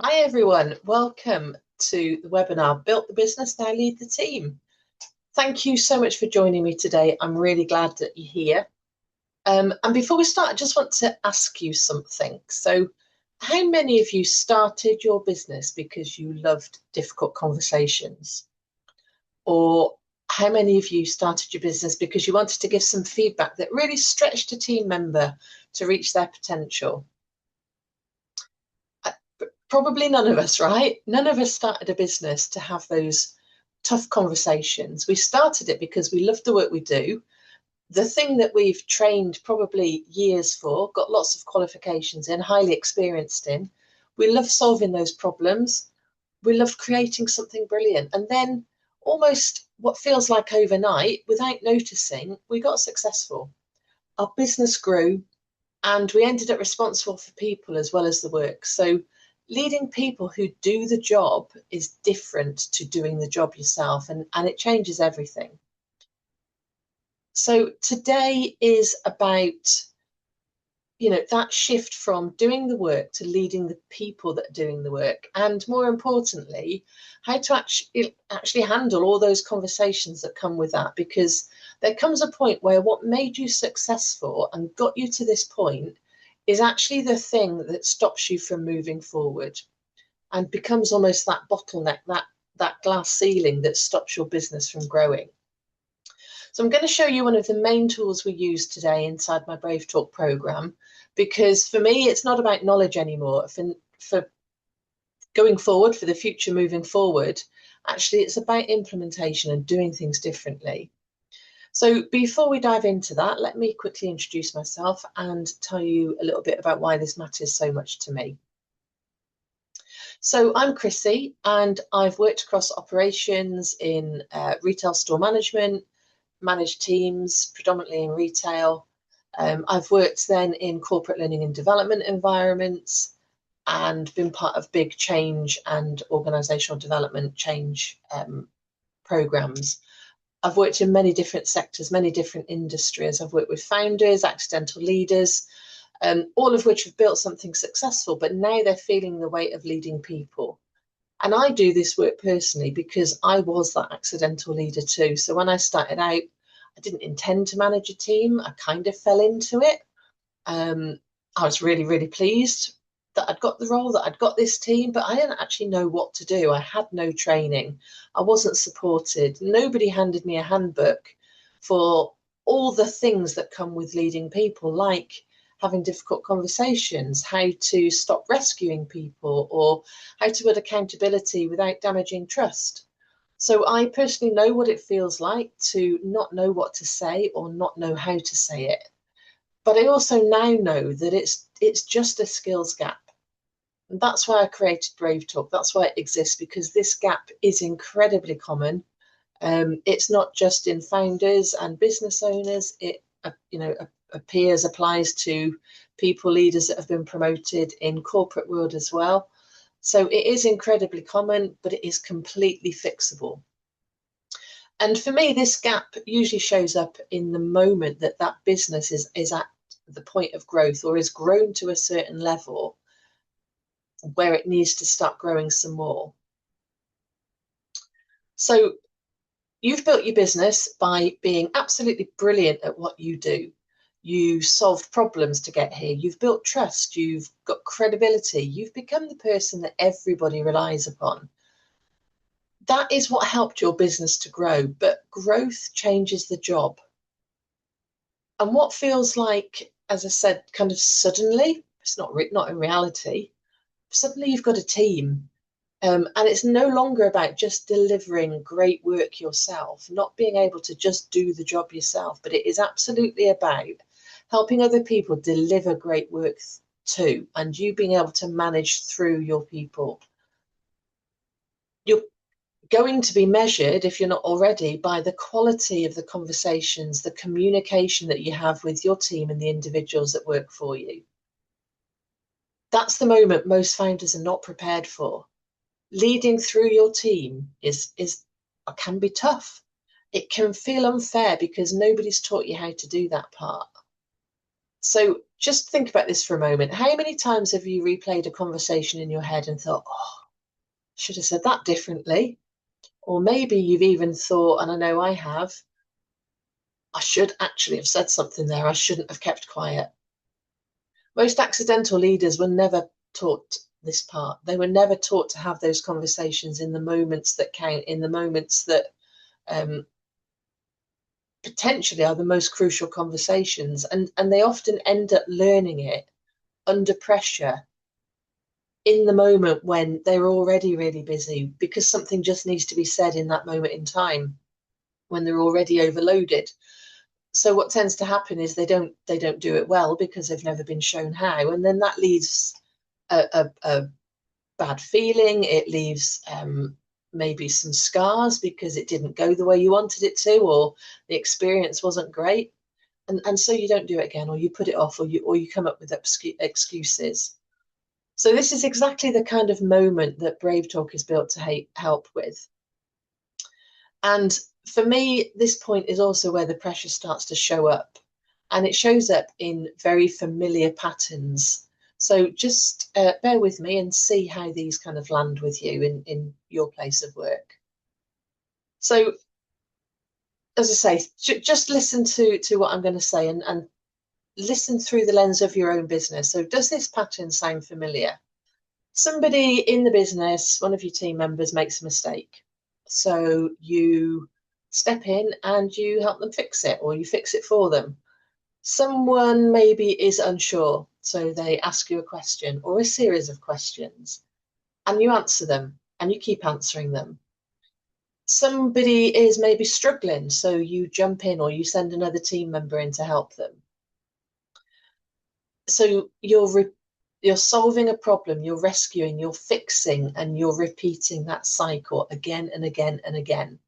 Hi everyone, welcome to the webinar Built the Business, Now Lead the Team. Thank you so much for joining me today. I'm really glad that you're here. And before we start, I just want to ask you something. So, how many of you started your business because you loved difficult conversations? Or how many of you started your business because you wanted to give some feedback that really stretched a team member to reach their potential? Probably none of us, right? None of us started a business to have those tough conversations. We started it because we love the work we do. The thing that we've trained probably years for, got lots of qualifications in, highly experienced in. We love solving those problems. We love creating something brilliant. And then almost what feels like overnight, without noticing, we got successful. Our business grew and we ended up responsible for people as well as the work. So leading people who do the job is different to doing the job yourself, and it changes everything. So today is about, that shift from doing the work to leading the people that are doing the work, and more importantly, how to actually handle all those conversations that come with that, because there comes a point where what made you successful and got you to this point is actually the thing that stops you from moving forward and becomes almost that bottleneck, that glass ceiling that stops your business from growing. So I'm going to show you one of the main tools we use today inside my BraveTalk program, because for me, it's not about knowledge anymore. For going forward, for the future moving forward, actually, it's about implementation and doing things differently. So before we dive into that, let me quickly introduce myself and tell you a little bit about why this matters so much to me. So I'm Chrissy, and I've worked across operations in retail store management, managed teams, predominantly in retail. I've worked then in corporate learning and development environments and been part of big change and organisational development change programs. I've worked in many different sectors, many different industries. I've worked with founders, accidental leaders, all of which have built something successful, but now they're feeling the weight of leading people. And I do this work personally because I was that accidental leader too. So when I started out, I didn't intend to manage a team. I kind of fell into it. I was really, really pleased that I'd got the role, that I'd got this team, but I didn't actually know what to do. I had no training. I wasn't supported. Nobody handed me a handbook for all the things that come with leading people, like having difficult conversations, how to stop rescuing people, or how to build accountability without damaging trust. So I personally know what it feels like to not know what to say or not know how to say it. But I also now know that it's just a skills gap. And that's why I created BraveTalk. That's why it exists, because this gap is incredibly common. It's not just in founders and business owners. It appears, applies to people, leaders that have been promoted in corporate world as well. So it is incredibly common, but it is completely fixable. And for me, this gap usually shows up in the moment that that business is at the point of growth or is grown to a certain level where it needs to start growing some more. So you've built your business by being absolutely brilliant at what you do. You solved problems to get here. You've built trust. You've got credibility. You've become the person that everybody relies upon. That is what helped your business to grow, but growth changes the job. And what feels like, as I said, kind of suddenly, it's not in reality, suddenly you've got a team. And it's no longer about just delivering great work yourself, not being able to just do the job yourself, but it is absolutely about helping other people deliver great work too, and you being able to manage through your people. You're going to be measured, if you're not already, by the quality of the conversations, the communication that you have with your team and the individuals that work for you. That's the moment most founders are not prepared for. Leading through your team can be tough. It can feel unfair because nobody's taught you how to do that part. So just think about this for a moment. How many times have you replayed a conversation in your head and thought, oh, should have said that differently? Or maybe you've even thought, and I know I have, I should actually have said something there. I shouldn't have kept quiet. Most accidental leaders were never taught this part. They were never taught to have those conversations in the moments that count, in the moments that potentially are the most crucial conversations. And they often end up learning it under pressure in the moment when they're already really busy, because something just needs to be said in that moment in time when they're already overloaded. So what tends to happen is they don't do it well because they've never been shown how, and then that leaves a bad feeling. It leaves maybe some scars because it didn't go the way you wanted it to, or the experience wasn't great, and so you don't do it again, or you put it off, or you come up with excuses. So this is exactly the kind of moment that BraveTalk is built to help with. And for me, this point is also where the pressure starts to show up. And it shows up in very familiar patterns. So just bear with me and see how these kind of land with you in your place of work. So, as I say, just listen to what I'm going to say and listen through the lens of your own business. So does this pattern sound familiar? Somebody in the business, one of your team members, makes a mistake. So you step in and you help them fix it, or you fix it for them. Someone maybe is unsure, so they ask you a question or a series of questions, and you answer them, and you keep answering them. Somebody is maybe struggling, so you jump in or you send another team member in to help them. So you're solving a problem, you're rescuing, you're fixing, and you're repeating that cycle again and again and again.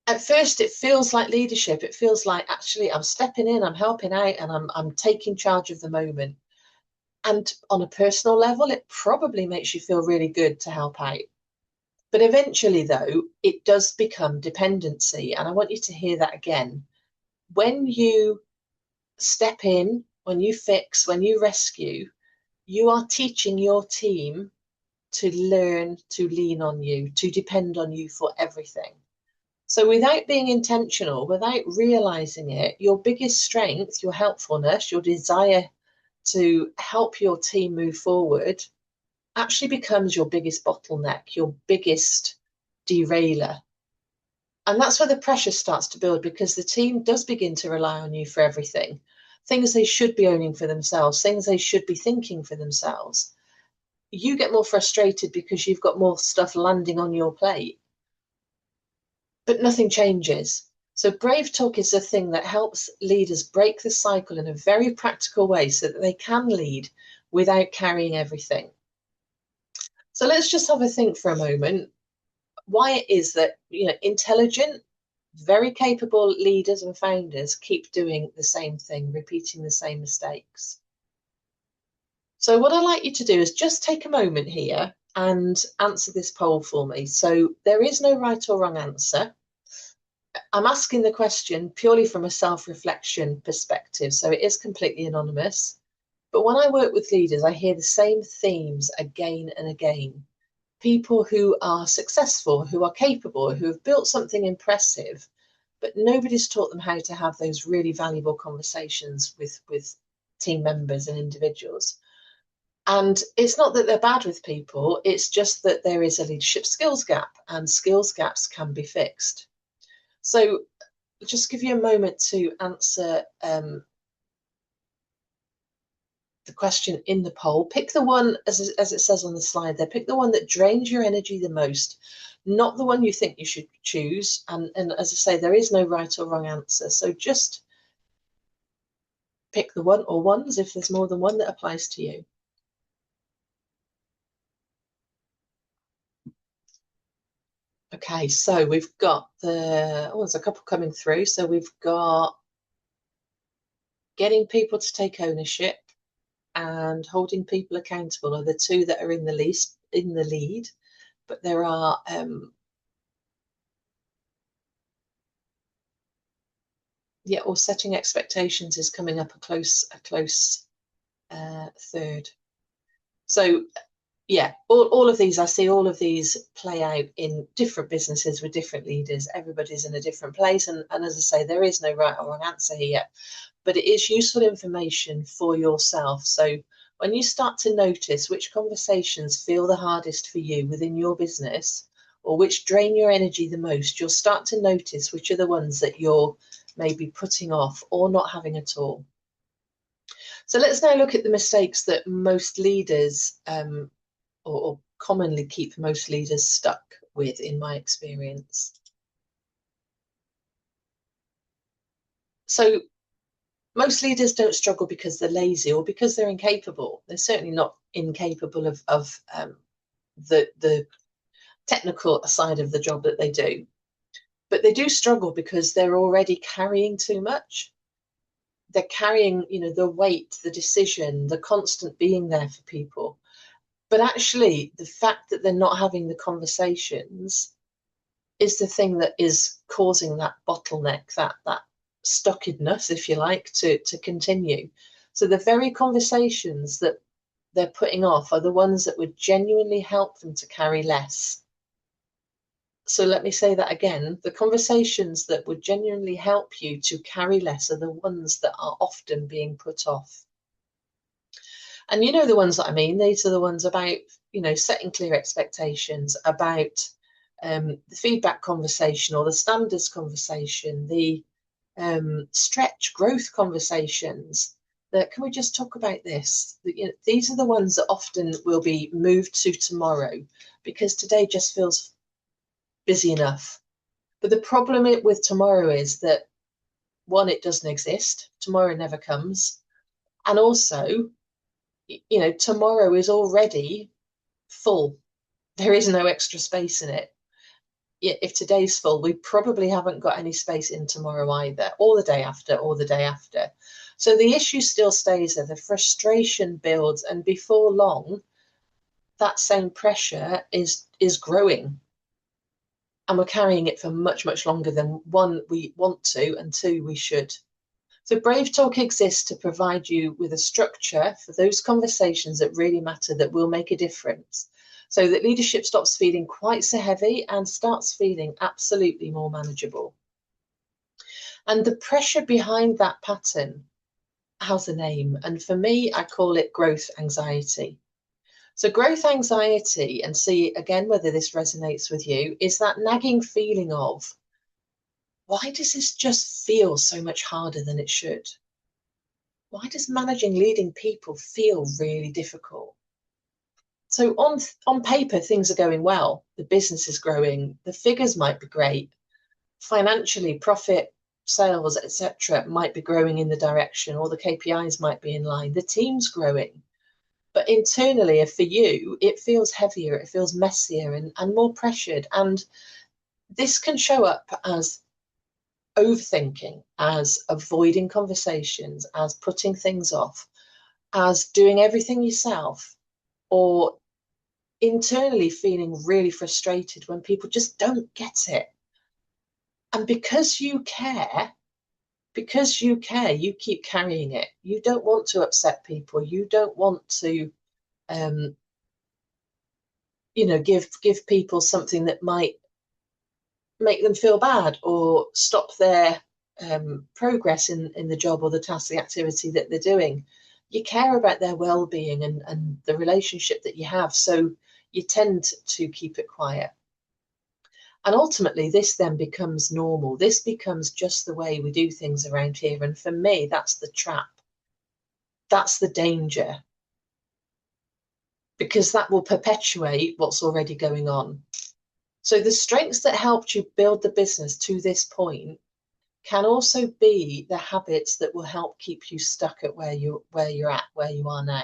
At first, it feels like leadership. It feels like, actually, I'm stepping in, I'm helping out, and I'm taking charge of the moment. And on a personal level, it probably makes you feel really good to help out. But eventually, though, it does become dependency. And I want you to hear that again. When you step in, when you fix, when you rescue, you are teaching your team to learn to lean on you, to depend on you for everything. So without being intentional, without realizing it, your biggest strength, your helpfulness, your desire to help your team move forward actually becomes your biggest bottleneck, your biggest derailer. And that's where the pressure starts to build, because the team does begin to rely on you for everything. Things they should be owning for themselves, things they should be thinking for themselves. You get more frustrated because you've got more stuff landing on your plate, but nothing changes. So BraveTalk is the thing that helps leaders break the cycle in a very practical way so that they can lead without carrying everything. So let's just have a think for a moment why it is that, intelligent, very capable leaders and founders keep doing the same thing, repeating the same mistakes. So what I'd like you to do is just take a moment here and answer this poll for me. So there is no right or wrong answer. I'm asking the question purely from a self-reflection perspective, so it is completely anonymous. But when I work with leaders, I hear the same themes again and again. People who are successful, who are capable, who have built something impressive, but nobody's taught them how to have those really valuable conversations with team members and individuals. And it's not that they're bad with people, it's just that there is a leadership skills gap, and skills gaps can be fixed. So just give you a moment to answer the question in the poll. Pick the one, as it says on the slide there, pick the one that drains your energy the most, not the one you think you should choose. And as I say, there is no right or wrong answer. So just pick the one or ones, if there's more than one, that applies to you. Okay, so we've got there's a couple coming through. So we've got getting people to take ownership and holding people accountable are the two that are in the lead, but there are Yeah, or setting expectations is coming up a close third. So yeah, all of these, I see all of these play out in different businesses with different leaders. Everybody's in a different place. And as I say, there is no right or wrong answer here, but it is useful information for yourself. So when you start to notice which conversations feel the hardest for you within your business, or which drain your energy the most, you'll start to notice which are the ones that you're maybe putting off or not having at all. So let's now look at the mistakes that most leaders or commonly keep most leaders stuck with, in my experience. So most leaders don't struggle because they're lazy or because they're incapable. They're certainly not incapable of the technical side of the job that they do. But they do struggle because they're already carrying too much. They're carrying, the weight, the decision, the constant being there for people. But actually, the fact that they're not having the conversations is the thing that is causing that bottleneck, that stuckedness, if you like, to continue. So the very conversations that they're putting off are the ones that would genuinely help them to carry less. So let me say that again. The conversations that would genuinely help you to carry less are the ones that are often being put off. And you know the ones that I mean. These are the ones about, setting clear expectations, about the feedback conversation or the standards conversation, the stretch growth conversations. Can we just talk about this? These are the ones that often will be moved to tomorrow because today just feels busy enough. But the problem with tomorrow is that, one, it doesn't exist. Tomorrow never comes. And also, tomorrow is already full. There is no extra space in it. If today's full, we probably haven't got any space in tomorrow either, or the day after, or the day after. So the issue still stays there. The frustration builds, and before long, that same pressure is growing. And we're carrying it for much, much longer than, one, we want to, and two, we should. So BraveTalk exists to provide you with a structure for those conversations that really matter, that will make a difference, so that leadership stops feeling quite so heavy and starts feeling absolutely more manageable. And the pressure behind that pattern has a name. And for me, I call it growth anxiety. So growth anxiety, and see again whether this resonates with you, is that nagging feeling of, why does this just feel so much harder than it should? Why does managing, leading people feel really difficult? So on paper, things are going well. The business is growing. The figures might be great. Financially, profit, sales, etc., might be growing in the direction, or the KPIs might be in line. The team's growing. But internally, for you, it feels heavier, it feels messier and more pressured. And this can show up as overthinking, as avoiding conversations, as putting things off, as doing everything yourself, or internally feeling really frustrated when people just don't get it. And because you care, you keep carrying it. You don't want to upset people. You don't want to, give people something that might make them feel bad or stop their progress in the job or the task, the activity that they're doing. You care about their well-being and the relationship that you have, so you tend to keep it quiet. And ultimately, this then becomes normal. This becomes just the way we do things around here. And for me, that's the trap. That's the danger. Because that will perpetuate what's already going on. So the strengths that helped you build the business to this point can also be the habits that will help keep you stuck at where you are now.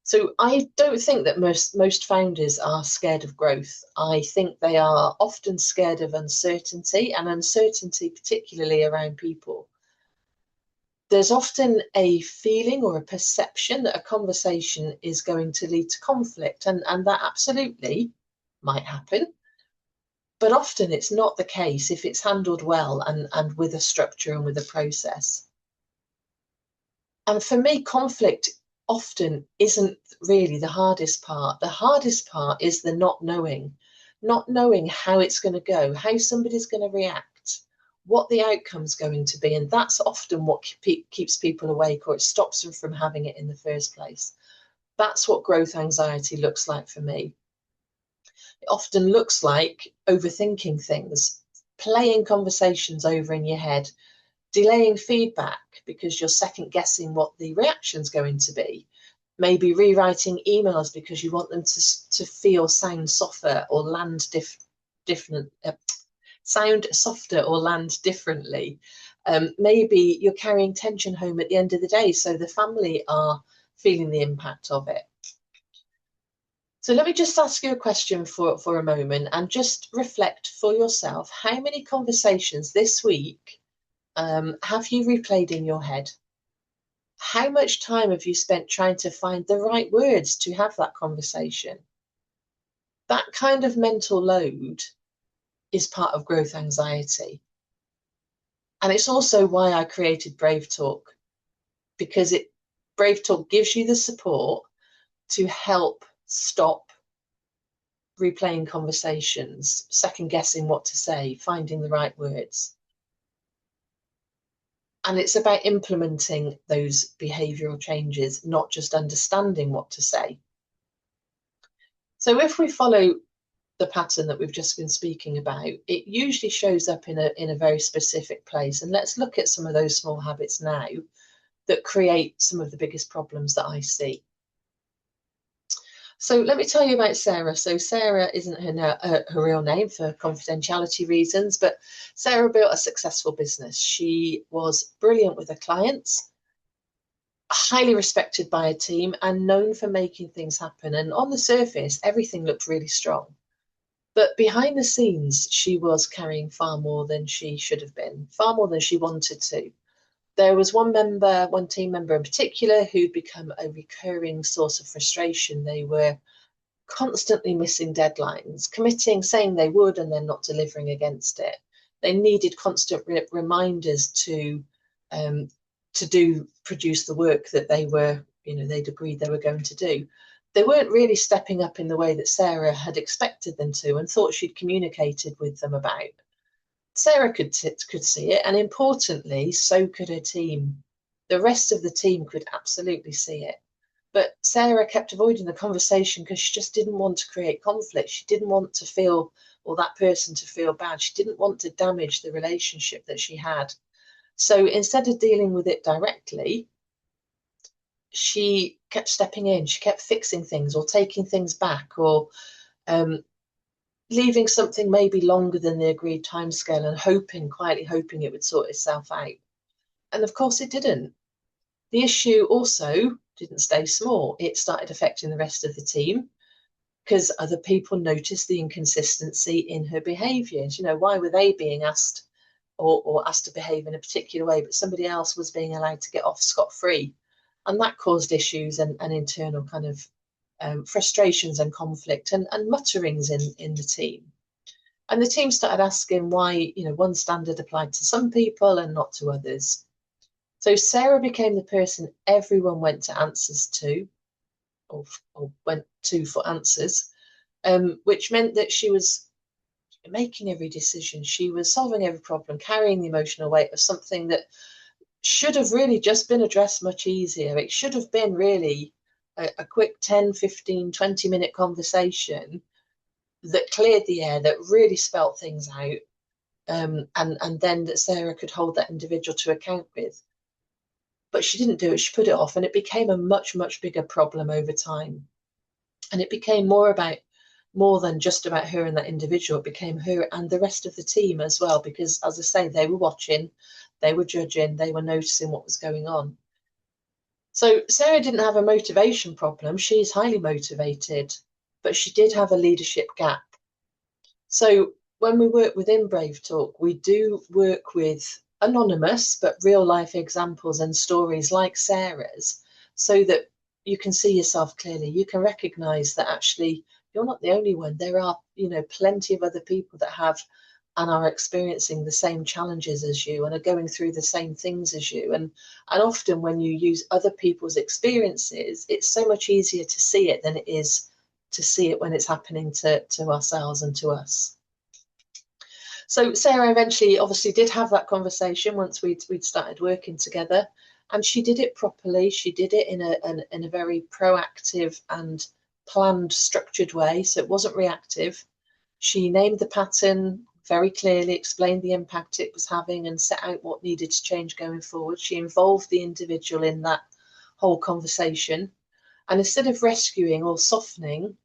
So I don't think that most founders are scared of growth. I think they are often scared of uncertainty, and uncertainty particularly around people. There's often a feeling or a perception that a conversation is going to lead to conflict, and that absolutely might happen. But often it's not the case if it's handled well and with a structure and with a process. And for me, conflict often isn't really the hardest part. The hardest part is the not knowing how it's going to go, how somebody's going to react, what the outcome's going to be. And that's often what keeps people awake, or it stops them from having it in the first place. That's what growth anxiety looks like for me. It often looks like overthinking things, playing conversations over in your head, delaying feedback because you're second guessing what the reaction's going to be, maybe rewriting emails because you want them to sound softer or land different, sound softer or land differently. Maybe you're carrying tension home at the end of the day, so the family are feeling the impact of it. So let me just ask you a question for a moment and just reflect for yourself. How many conversations this week have you replayed in your head? How much time have you spent trying to find the right words to have that conversation? That kind of mental load is part of growth anxiety. And it's also why I created BraveTalk, because BraveTalk gives you the support to help stop replaying conversations, second guessing what to say, finding the right words. And it's about implementing those behavioural changes, not just understanding what to say. So if we follow the pattern that we've just been speaking about, it usually shows up in a very specific place. And let's look at some of those small habits now that create some of the biggest problems that I see. So let me tell you about Sarah. So Sarah isn't her real name for confidentiality reasons, but Sarah built a successful business. She was brilliant with her clients, highly respected by a team, and known for making things happen. And on the surface, everything looked really strong. But behind the scenes, she was carrying far more than she should have been, far more than she wanted to. There was one team member in particular who'd become a recurring source of frustration. They were constantly missing deadlines, committing, saying they would, and then not delivering against it. They needed constant reminders to produce the work that they'd agreed they were going to do. They weren't really stepping up in the way that Sarah had expected them to and thought she'd communicated with them about. Sarah could see it, and importantly, so could her team. The rest of the team could absolutely see it. But Sarah kept avoiding the conversation because she just didn't want to create conflict. She didn't want to feel, or that person to feel bad. She didn't want to damage the relationship that she had. So instead of dealing with it directly, she kept stepping in. She kept fixing things or taking things back, or leaving something maybe longer than the agreed timescale and quietly hoping it would sort itself out. And of course it didn't. The issue also didn't stay small. It started affecting the rest of the team because other people noticed the inconsistency in her behaviours. Why were they being asked or asked to behave in a particular way, but somebody else was being allowed to get off scot-free? And that caused issues and internal kind of frustrations and conflict and mutterings in the team. And the team started asking why, one standard applied to some people and not to others. So Sarah became the person everyone went to answers to, or went to for answers, which meant that she was making every decision. She was solving every problem, carrying the emotional weight of something that should have really just been addressed much easier. It should have been really a quick 10, 15, 20-minute conversation that cleared the air, that really spelt things out, and then that Sarah could hold that individual to account with. But she didn't do it. She put it off, and it became a much, much bigger problem over time. And it became more than just about her and that individual. It became her and the rest of the team as well, because, as I say, they were watching, they were judging, they were noticing what was going on. So Sarah didn't have a motivation problem. She's highly motivated, but she did have a leadership gap. So when we work within BraveTalk, we do work with anonymous but real life examples and stories like Sarah's, so that you can see yourself clearly. You can recognize that actually you're not the only one. There are, plenty of other people that have and are experiencing the same challenges as you and are going through the same things as you. And often when you use other people's experiences, it's so much easier to see it than it is to see it when it's happening to ourselves and to us. So Sarah eventually obviously did have that conversation once we'd started working together, and she did it properly. She did it in a very proactive and planned, structured way. So it wasn't reactive. She named the pattern very clearly, explained the impact it was having, and set out what needed to change going forward. She involved the individual in that whole conversation. And instead of rescuing or softening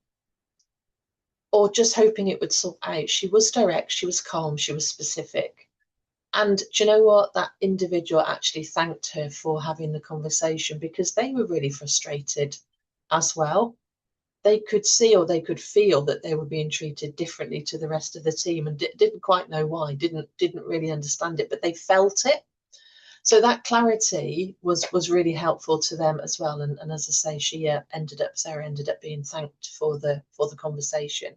or just hoping it would sort out, she was direct, she was calm, she was specific. And do you know what? That individual actually thanked her for having the conversation, because they were really frustrated as well. They could see or they could feel that they were being treated differently to the rest of the team, and didn't quite know why, didn't really understand it, but they felt it. So that clarity was really helpful to them as well. And as I say, Sarah ended up being thanked for the conversation.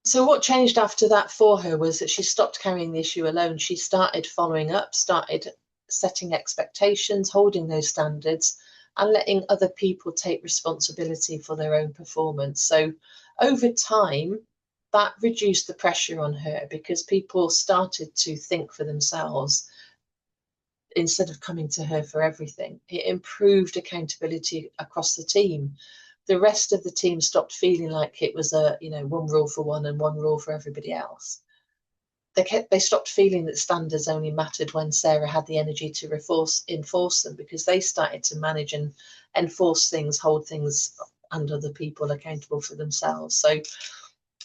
So what changed after that for her was that she stopped carrying the issue alone. She started following up, started setting expectations, holding those standards, and letting other people take responsibility for their own performance. So over time, that reduced the pressure on her, because people started to think for themselves instead of coming to her for everything. It improved accountability across the team. The rest of the team stopped feeling like it was one rule for one and one rule for everybody else. They stopped feeling that standards only mattered when Sarah had the energy to enforce them, because they started to manage and enforce things, hold things and other people accountable for themselves. So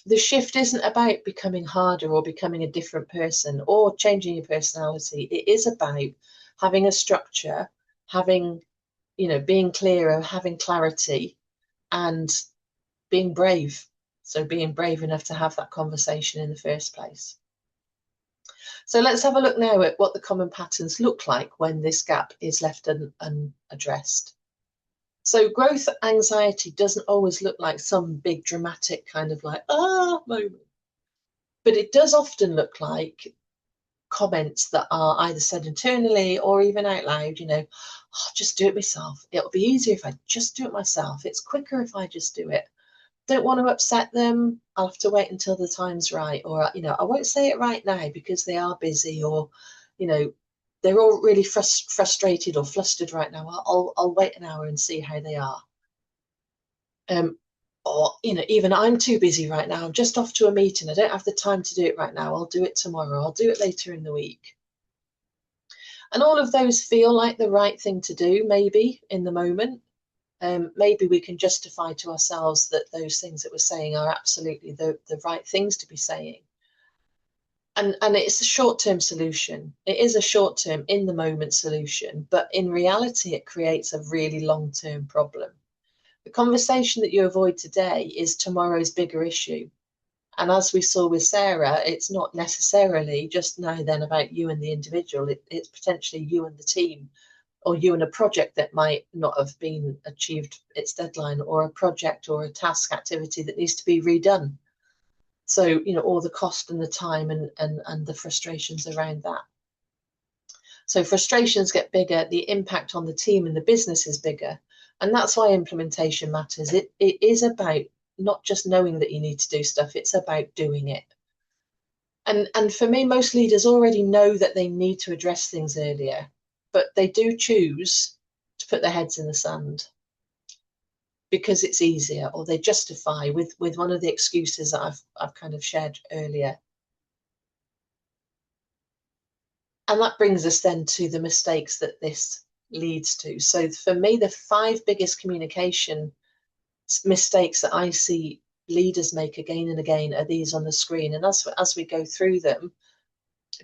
the shift isn't about becoming harder or becoming a different person or changing your personality. It is about having a structure, having, being clearer, having clarity, and being brave. So being brave enough to have that conversation in the first place. So let's have a look now at what the common patterns look like when this gap is left unaddressed. So growth anxiety doesn't always look like some big dramatic kind of moment, but it does often look like comments that are either said internally or even out loud, just do it myself. It'll be easier if I just do it myself. It's quicker if I just do it. Don't want to upset them. I'll have to wait until the time's right. Or, I won't say it right now because they are busy, or, they're all really frustrated or flustered right now. I'll wait an hour and see how they are. Or, even I'm too busy right now. I'm just off to a meeting. I don't have the time to do it right now. I'll do it tomorrow. I'll do it later in the week. And all of those feel like the right thing to do, maybe in the moment. Maybe we can justify to ourselves that those things that we're saying are absolutely the right things to be saying. And it's a short-term solution. It is a short-term, in-the-moment solution, but in reality, it creates a really long-term problem. The conversation that you avoid today is tomorrow's bigger issue. And as we saw with Sarah, it's not necessarily just now then about you and the individual. It's potentially you and the team, or you and a project that might not have been achieved its deadline, or a project or a task activity that needs to be redone. So, all the cost and the time and the frustrations around that. So frustrations get bigger, the impact on the team and the business is bigger. And that's why implementation matters. It is about not just knowing that you need to do stuff, it's about doing it. And for me, most leaders already know that they need to address things earlier, but they do choose to put their heads in the sand because it's easier, or they justify with one of the excuses that I've kind of shared earlier. And that brings us then to the mistakes that this leads to. So for me, the 5 biggest communication mistakes that I see leaders make again and again are these on the screen. And as we go through them,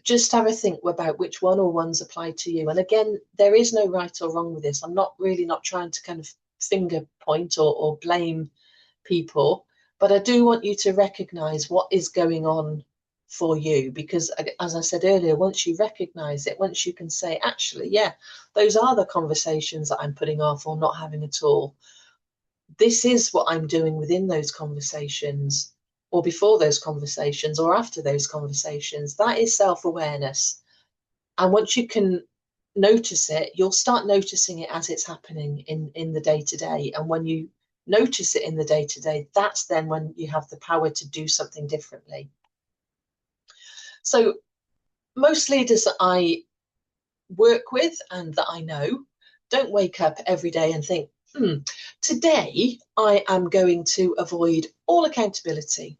just have a think about which one or ones apply to you. And again, there is no right or wrong with this. I'm not trying to kind of finger point or blame people, but I do want you to recognize what is going on for you, because as I said earlier, once you recognize it, once you can say, actually, yeah, those are the conversations that I'm putting off or not having at all, this is what I'm doing within those conversations, or before those conversations, or after those conversations. That is self-awareness. And once you can notice it, you'll start noticing it as it's happening in the day-to-day. And when you notice it in the day-to-day, that's then when you have the power to do something differently. So most leaders that I work with and that I know don't wake up every day and think, today I am going to avoid all accountability.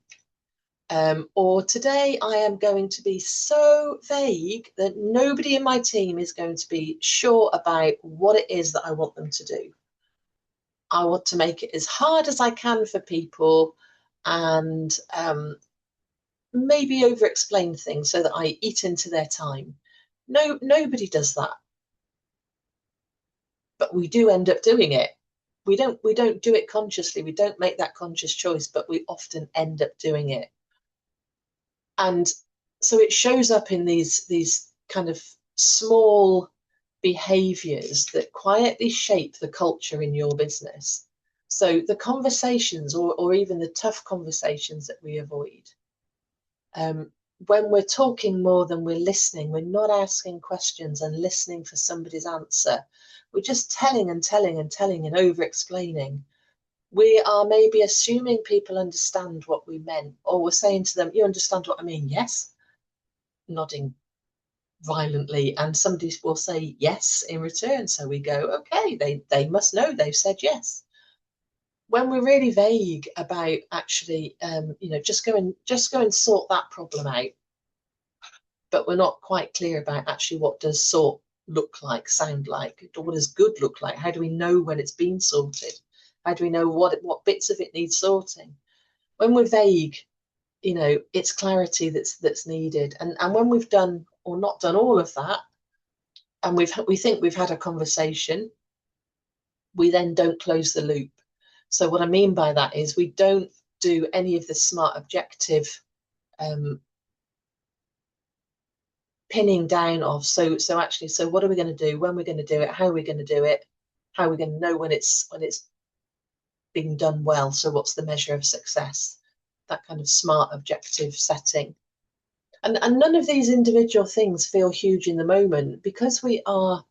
Or today I am going to be so vague that nobody in my team is going to be sure about what it is that I want them to do. I want to make it as hard as I can for people, and maybe over-explain things so that I eat into their time. No, nobody does that. But we do end up doing it. We don't do it consciously. We don't make that conscious choice, but we often end up doing it. And so it shows up in these kind of small behaviors that quietly shape the culture in your business. So the conversations, or even the tough conversations that we avoid. When we're talking more than we're listening, we're not asking questions and listening for somebody's answer. We're just telling and telling and telling and over-explaining. We are maybe assuming people understand what we meant, or we're saying to them, you understand what I mean? Yes. Nodding violently, and somebody will say yes in return. So we go, okay, they must know, they've said yes. When we're really vague about actually, just go and sort that problem out, but we're not quite clear about actually what does sort look like, sound like, or what does good look like? How do we know when it's been sorted? How do we know what bits of it need sorting? When we're vague, it's clarity that's needed. And when we've done or not done all of that, and we think we've had a conversation, we then don't close the loop. So what I mean by that is we don't do any of the smart objective pinning down of, so what are we going to do, when we're going to do it, how are we going to do it, how are we going to know when it's being done well, so what's the measure of success, that kind of smart objective setting. And none of these individual things feel huge in the moment, because we are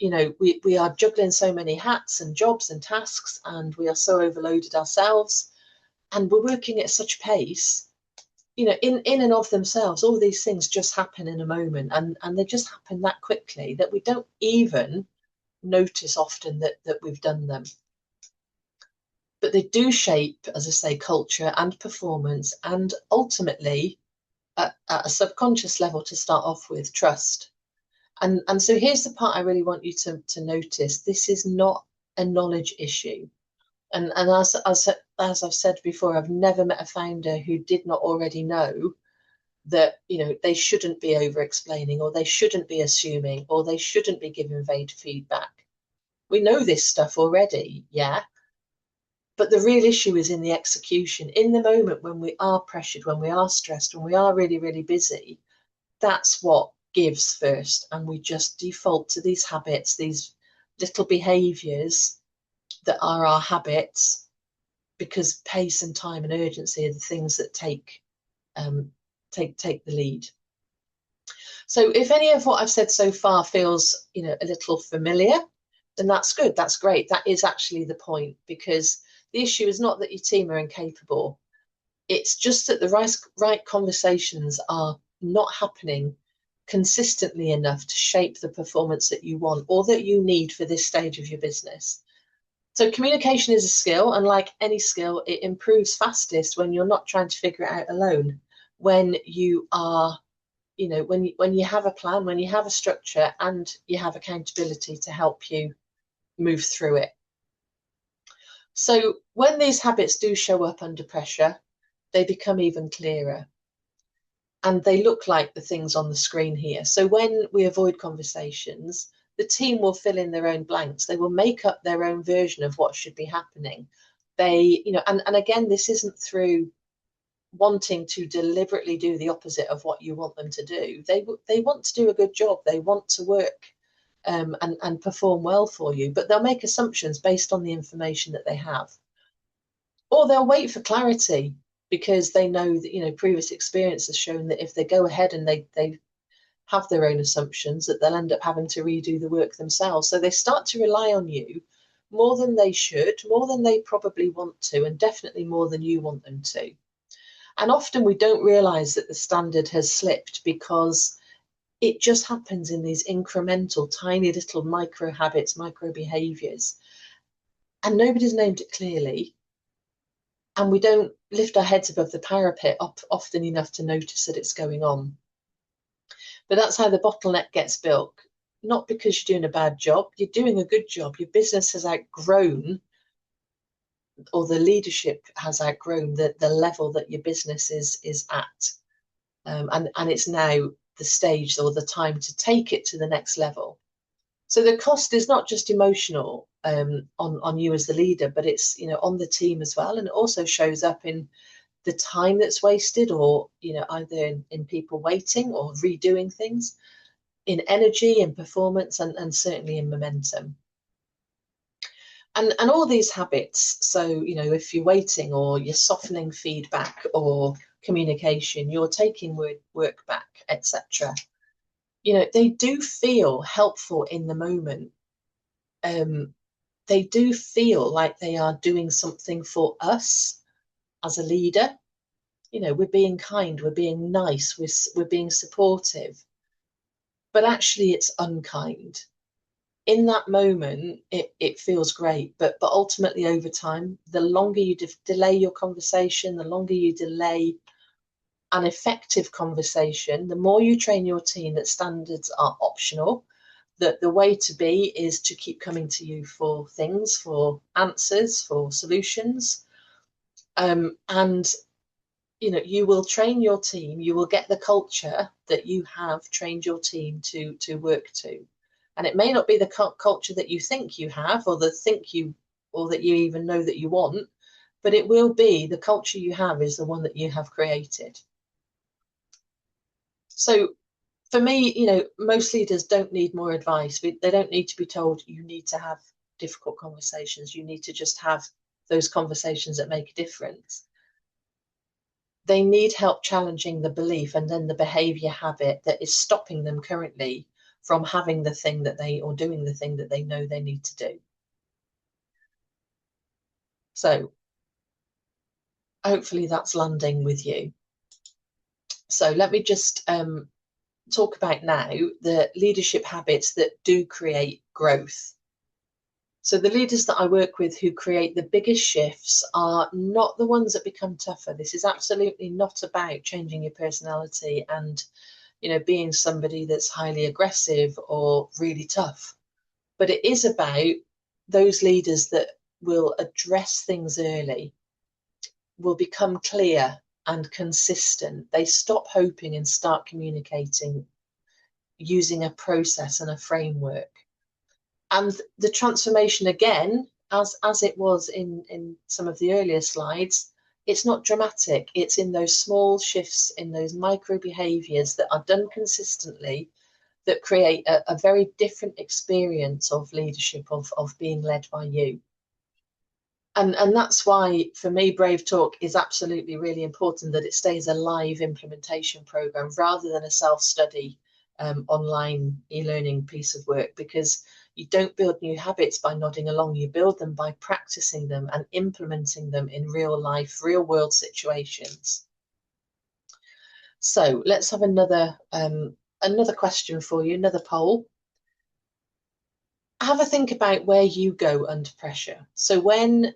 we are juggling so many hats and jobs and tasks, and we are so overloaded ourselves, and we're working at such pace. In and of themselves, all these things just happen in a moment, and they just happen that quickly that we don't even notice often that we've done them. But they do shape, as I say, culture and performance, and ultimately, at a subconscious level, to start off with, trust. And so here's the part I really want you to notice. This is not a knowledge issue. And as I've said before, I've never met a founder who did not already know that they shouldn't be over explaining, or they shouldn't be assuming, or they shouldn't be giving vague feedback. We know this stuff already, yeah. But the real issue is in the execution. In the moment when we are pressured, when we are stressed, when we are really, really busy, that's what gives first. And we just default to these habits, these little behaviors that are our habits, because pace and time and urgency are the things that take the lead. So if any of what I've said so far feels a little familiar, then that's good, that's great. That is actually the point, because the issue is not that your team are incapable. It's just that the right conversations are not happening consistently enough to shape the performance that you want, or that you need for this stage of your business. So communication is a skill, and like any skill, it improves fastest when you're not trying to figure it out alone. When you are, when you have a plan, when you have a structure, and you have accountability to help you move through it. So when these habits do show up under pressure, they become even clearer. And they look like the things on the screen here. So when we avoid conversations, the team will fill in their own blanks. They will make up their own version of what should be happening. They, and again, this isn't through wanting to deliberately do the opposite of what you want them to do. They want to do a good job. They want to work and perform well for you, but they'll make assumptions based on the information that they have. or they'll wait for clarity because they know that, you know, previous experience has shown that if they go ahead and they have their own assumptions, that they'll end up having to redo the work themselves. So they start to rely on you more than they should, more than they probably want to, and definitely more than you want them to. And often we don't realize that the standard has slipped because it just happens in these incremental, tiny little micro habits, micro behaviors. And nobody's named it clearly. And we don't lift our heads above the parapet often enough to notice that it's going on. But that's how the bottleneck gets built. Not because you're doing a bad job, you're doing a good job. Your business has outgrown, or the leadership has outgrown the level that your business is at. And it's now the stage or the time to take it to the next level. So the cost is not just emotional on you as the leader, but it's, you know, on the team as well. And it also shows up in the time that's wasted, or, you know, either in people waiting or redoing things, in energy and performance, and certainly in momentum. And all these habits, so, you know, if you're waiting or you're softening feedback or communication, you're taking work back, etc., you know, they do feel helpful in the moment. They do feel like they are doing something for us as a leader. You know, we're being kind, we're being nice, we're being supportive, but actually it's unkind. In that moment, it feels great, but ultimately over time, the longer you delay your conversation, the longer you delay an effective conversation, the more you train your team that standards are optional, that the way to be is to keep coming to you for things, for answers, for solutions. And you know, you will train your team, you will get the culture that you have trained your team to work to. And it may not be the culture that you think you have, or or that you even know that you want, but it will be the culture you have is the one that you have created. So for me, you know, most leaders don't need more advice. They don't need to be told you need to have difficult conversations. You need to just have those conversations that make a difference. They need help challenging the belief and then the behavior habit that is stopping them currently from having the thing that or doing the thing that they know they need to do. So hopefully that's landing with you. So let me just talk about now the leadership habits that do create growth. So the leaders that I work with who create the biggest shifts are not the ones that become tougher. This is absolutely not about changing your personality and, you know, being somebody that's highly aggressive or really tough. But it is about those leaders that will address things early, will become clear and consistent. They stop hoping and start communicating using a process and a framework. And the transformation, again, as it was in some of the earlier slides, it's not dramatic. It's in those small shifts, in those micro behaviors that are done consistently, that create a very different experience of leadership, of being led by you. And that's why, for me, BraveTalk is absolutely really important, that it stays a live implementation program rather than a self-study online e-learning piece of work, because you don't build new habits by nodding along. You build them by practicing them and implementing them in real life, real world situations. So let's have another question for you, another poll. Have a think about where you go under pressure. So when,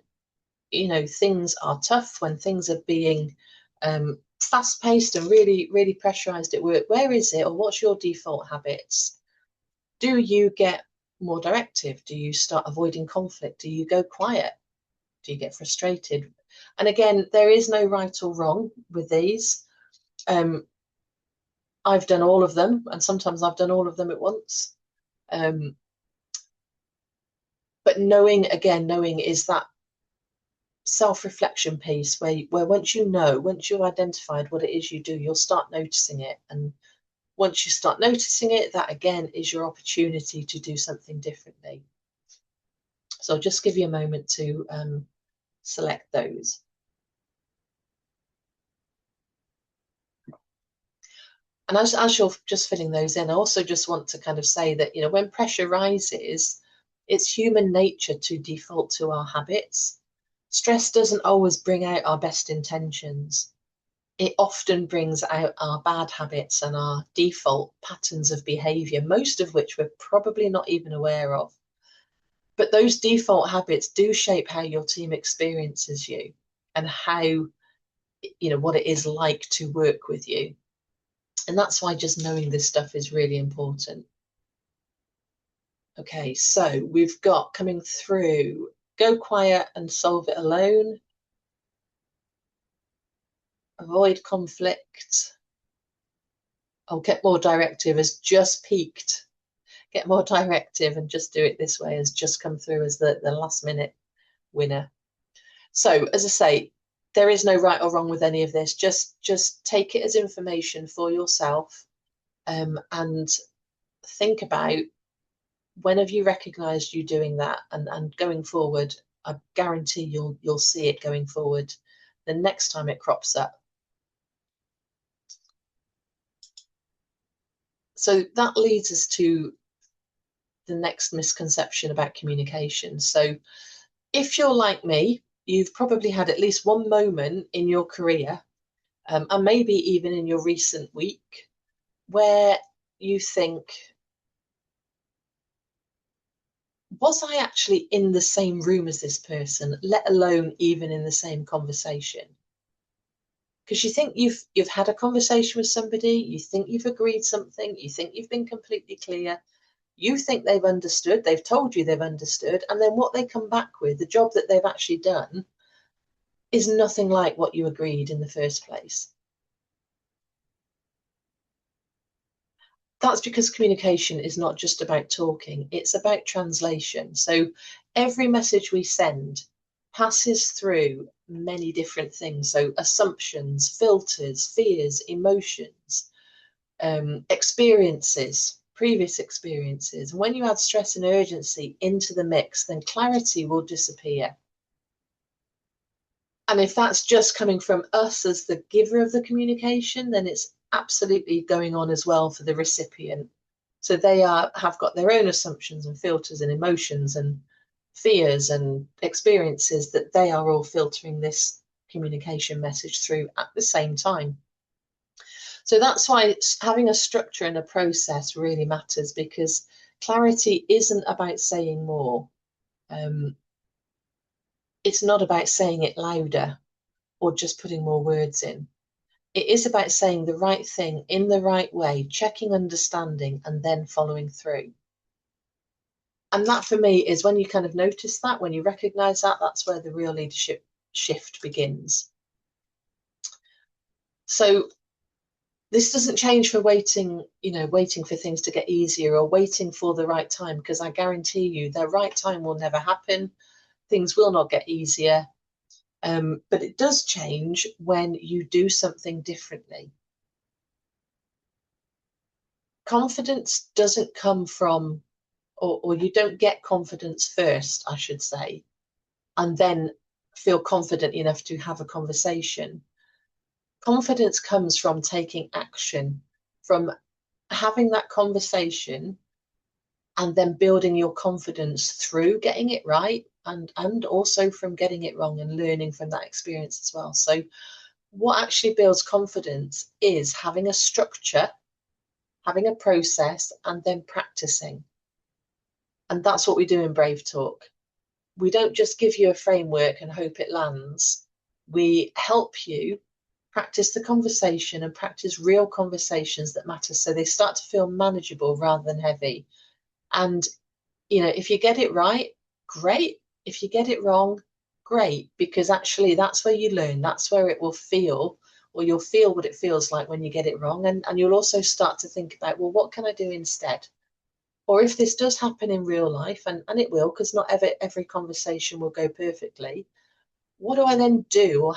you know, things are tough, when things are being fast-paced and really, really pressurized at work, where is it, or what's your default habits? Do you get more directive? Do you start avoiding conflict? Do you go quiet? Do you get frustrated? And again, there is no right or wrong with these. I've done all of them, and sometimes I've done all of them at once. But knowing is that self-reflection piece where once you've identified what it is you do, you'll start noticing it. And once you start noticing it, that again is your opportunity to do something differently. So I'll just give you a moment to select those. And as you're just filling those in, I also just want to kind of say that, you know, when pressure rises, it's human nature to default to our habits. Stress doesn't always bring out our best intentions. It often brings out our bad habits and our default patterns of behavior, most of which we're probably not even aware of. But those default habits do shape how your team experiences you and how, you know, what it is like to work with you. And that's why just knowing this stuff is really important. Okay, so we've got coming through, go quiet and solve it alone, avoid conflict. Oh, get more directive has just peaked. Get more directive and just do it this way has just come through as the last minute winner. So as I say, there is no right or wrong with any of this. Just take it as information for yourself, and think about when have you recognized you doing that, and going forward, I guarantee you'll see it going forward the next time it crops up. So that leads us to the next misconception about communication. So if you're like me, you've probably had at least one moment in your career, and maybe even in your recent week, where you think, was I actually in the same room as this person, let alone even in the same conversation? Because you think you've had a conversation with somebody, you think you've agreed something, you think you've been completely clear, you think they've understood, they've told you they've understood, and then what they come back with, the job that they've actually done, is nothing like what you agreed in the first place. That's because communication is not just about talking, it's about translation. So every message we send passes through many different things. So assumptions, filters, fears, emotions, experiences, previous experiences. And when you add stress and urgency into the mix, then clarity will disappear. And if that's just coming from us as the giver of the communication, then it's absolutely going on as well for the recipient. So they have got their own assumptions and filters and emotions and fears and experiences that they are all filtering this communication message through at the same time. So that's why having a structure and a process really matters, because clarity isn't about saying more. It's not about saying it louder or just putting more words in. It is about saying the right thing in the right way, checking understanding, and then following through. And that for me is when you kind of notice that, when you recognize that, that's where the real leadership shift begins. So this doesn't change for waiting, you know, waiting for things to get easier or waiting for the right time, because I guarantee you the right time will never happen. Things will not get easier. But it does change when you do something differently. Confidence doesn't come from, or you don't get confidence first, I should say, and then feel confident enough to have a conversation. Confidence comes from taking action, from having that conversation and then building your confidence through getting it right, and also from getting it wrong and learning from that experience as well. So what actually builds confidence is having a structure, having a process, and then practicing. And that's what we do in BraveTalk. We don't just give you a framework and hope it lands. We help you practice the conversation and practice real conversations that matter, so they start to feel manageable rather than heavy. And, you know, if you get it right, great. If you get it wrong, great, because actually that's where you learn. That's where it will feel, or you'll feel what it feels like when you get it wrong. And you'll also start to think about, well, what can I do instead? Or if this does happen in real life, and it will, because not every conversation will go perfectly, what do I then do? Or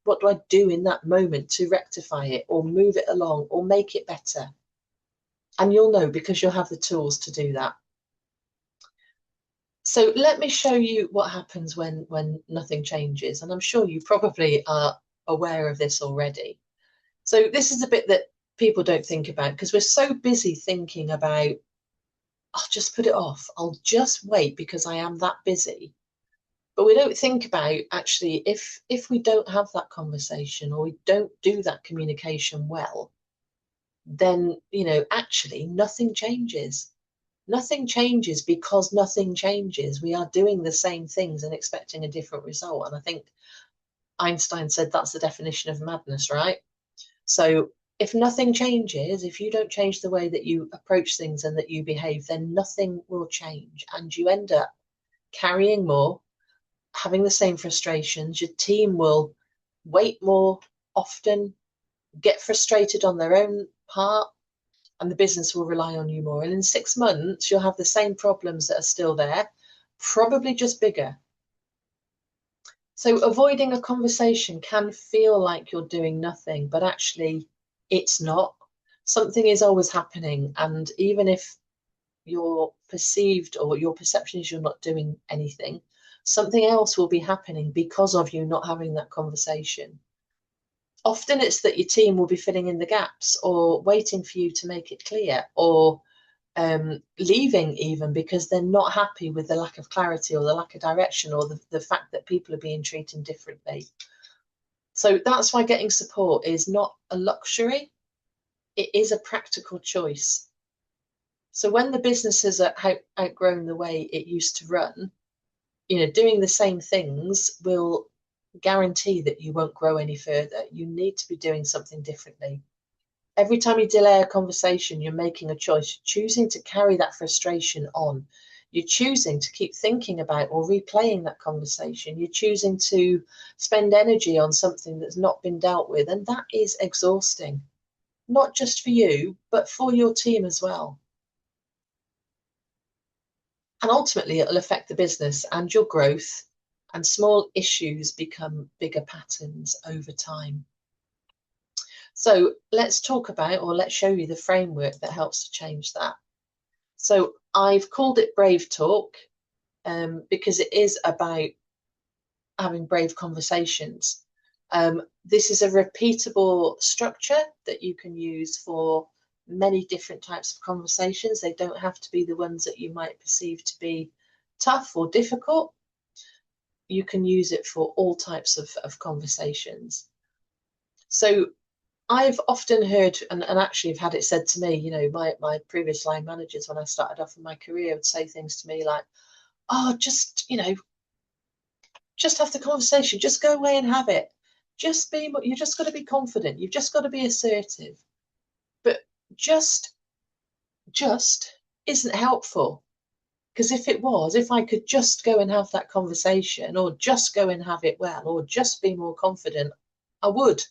what do I do in that moment to rectify it or move it along or make it better? And you'll know, because you'll have the tools to do that. So let me show you what happens when nothing changes. And I'm sure you probably are aware of this already. So this is a bit that people don't think about, because we're so busy thinking about, I'll just put it off. I'll just wait because I am that busy. But we don't think about, actually, if we don't have that conversation or we don't do that communication well, then, actually nothing changes. Nothing changes because nothing changes. We are doing the same things and expecting a different result. And I think Einstein said that's the definition of madness, right? So if nothing changes, if you don't change the way that you approach things and that you behave, then nothing will change. And you end up carrying more, having the same frustrations. Your team will wait more often, get frustrated on their own part, and the business will rely on you more. And in 6 months, you'll have the same problems that are still there, probably just bigger. So avoiding a conversation can feel like you're doing nothing, but actually it's not. Something is always happening. And even if you're perceived or your perception is you're not doing anything, something else will be happening because of you not having that conversation. Often it's that your team will be filling in the gaps or waiting for you to make it clear, or leaving even because they're not happy with the lack of clarity or the lack of direction, or the fact that people are being treated differently. So that's why getting support is not a luxury. It is a practical choice. So when the business has outgrown the way it used to run, doing the same things will guarantee that you won't grow any further. You need to be doing something differently. Every time you delay a conversation, you're making a choice. You're choosing to carry that frustration on. You're choosing to keep thinking about or replaying that conversation. You're choosing to spend energy on something that's not been dealt with. And that is exhausting, not just for you, but for your team as well. And ultimately, it'll affect the business and your growth, and small issues become bigger patterns over time. So let's talk about, or let's show you the framework that helps to change that. So I've called it BraveTalk because it is about having brave conversations. This is a repeatable structure that you can use for many different types of conversations. They don't have to be the ones that you might perceive to be tough or difficult. You can use it for all types of conversations. So I've often heard, and actually have had it said to me, my previous line managers, when I started off in my career, would say things to me like, oh, just have the conversation, just go away and have it. You just got to be confident. You've just got to be assertive. But just isn't helpful. Because if I could just go and have that conversation, or just go and have it well, or just be more confident, I would.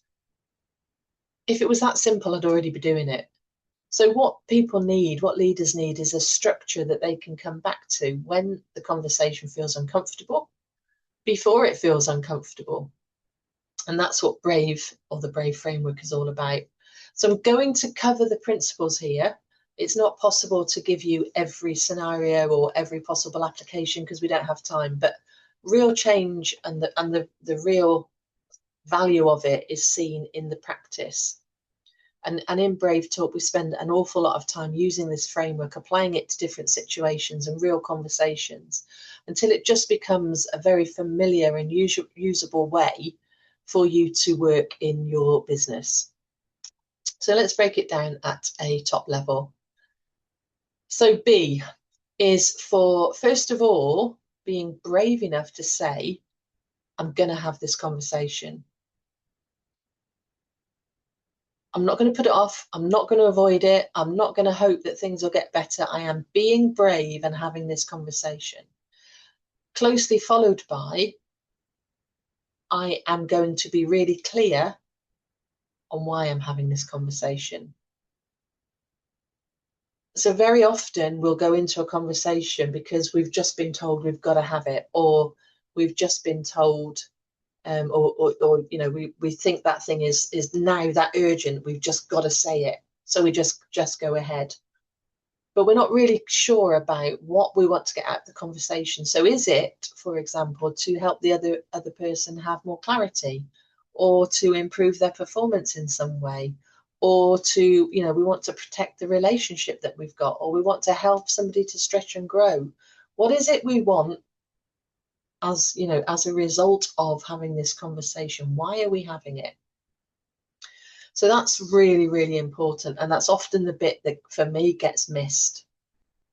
If it was that simple, I'd already be doing it. So what leaders need is a structure that they can come back to when the conversation feels uncomfortable, before it feels uncomfortable. And that's what the Brave framework is all about. So I'm going to cover the principles here. It's not possible to give you every scenario or every possible application because we don't have time, but real change and the real value of it is seen in the practice. And in BraveTalk, we spend an awful lot of time using this framework, applying it to different situations and real conversations, until it just becomes a very familiar and usable way for you to work in your business. So let's break it down at a top level. So B is for, first of all, being brave enough to say, I'm going to have this conversation. I'm not going to put it off. I'm not going to avoid it. I'm not going to hope that things will get better. I am being brave and having this conversation. Closely followed by, I am going to be really clear on why I'm having this conversation. So very often we'll go into a conversation because we've just been told we've got to have it, or we've just been told, or we think that thing is now that urgent. We've just got to say it, so we just go ahead. But we're not really sure about what we want to get out of the conversation. So is it, for example, to help the other person have more clarity, or to improve their performance in some way, or to, we want to protect the relationship that we've got, or we want to help somebody to stretch and grow. What is it we want as a result of having this conversation? Why are we having it? So that's really, really important, and that's often the bit that for me gets missed.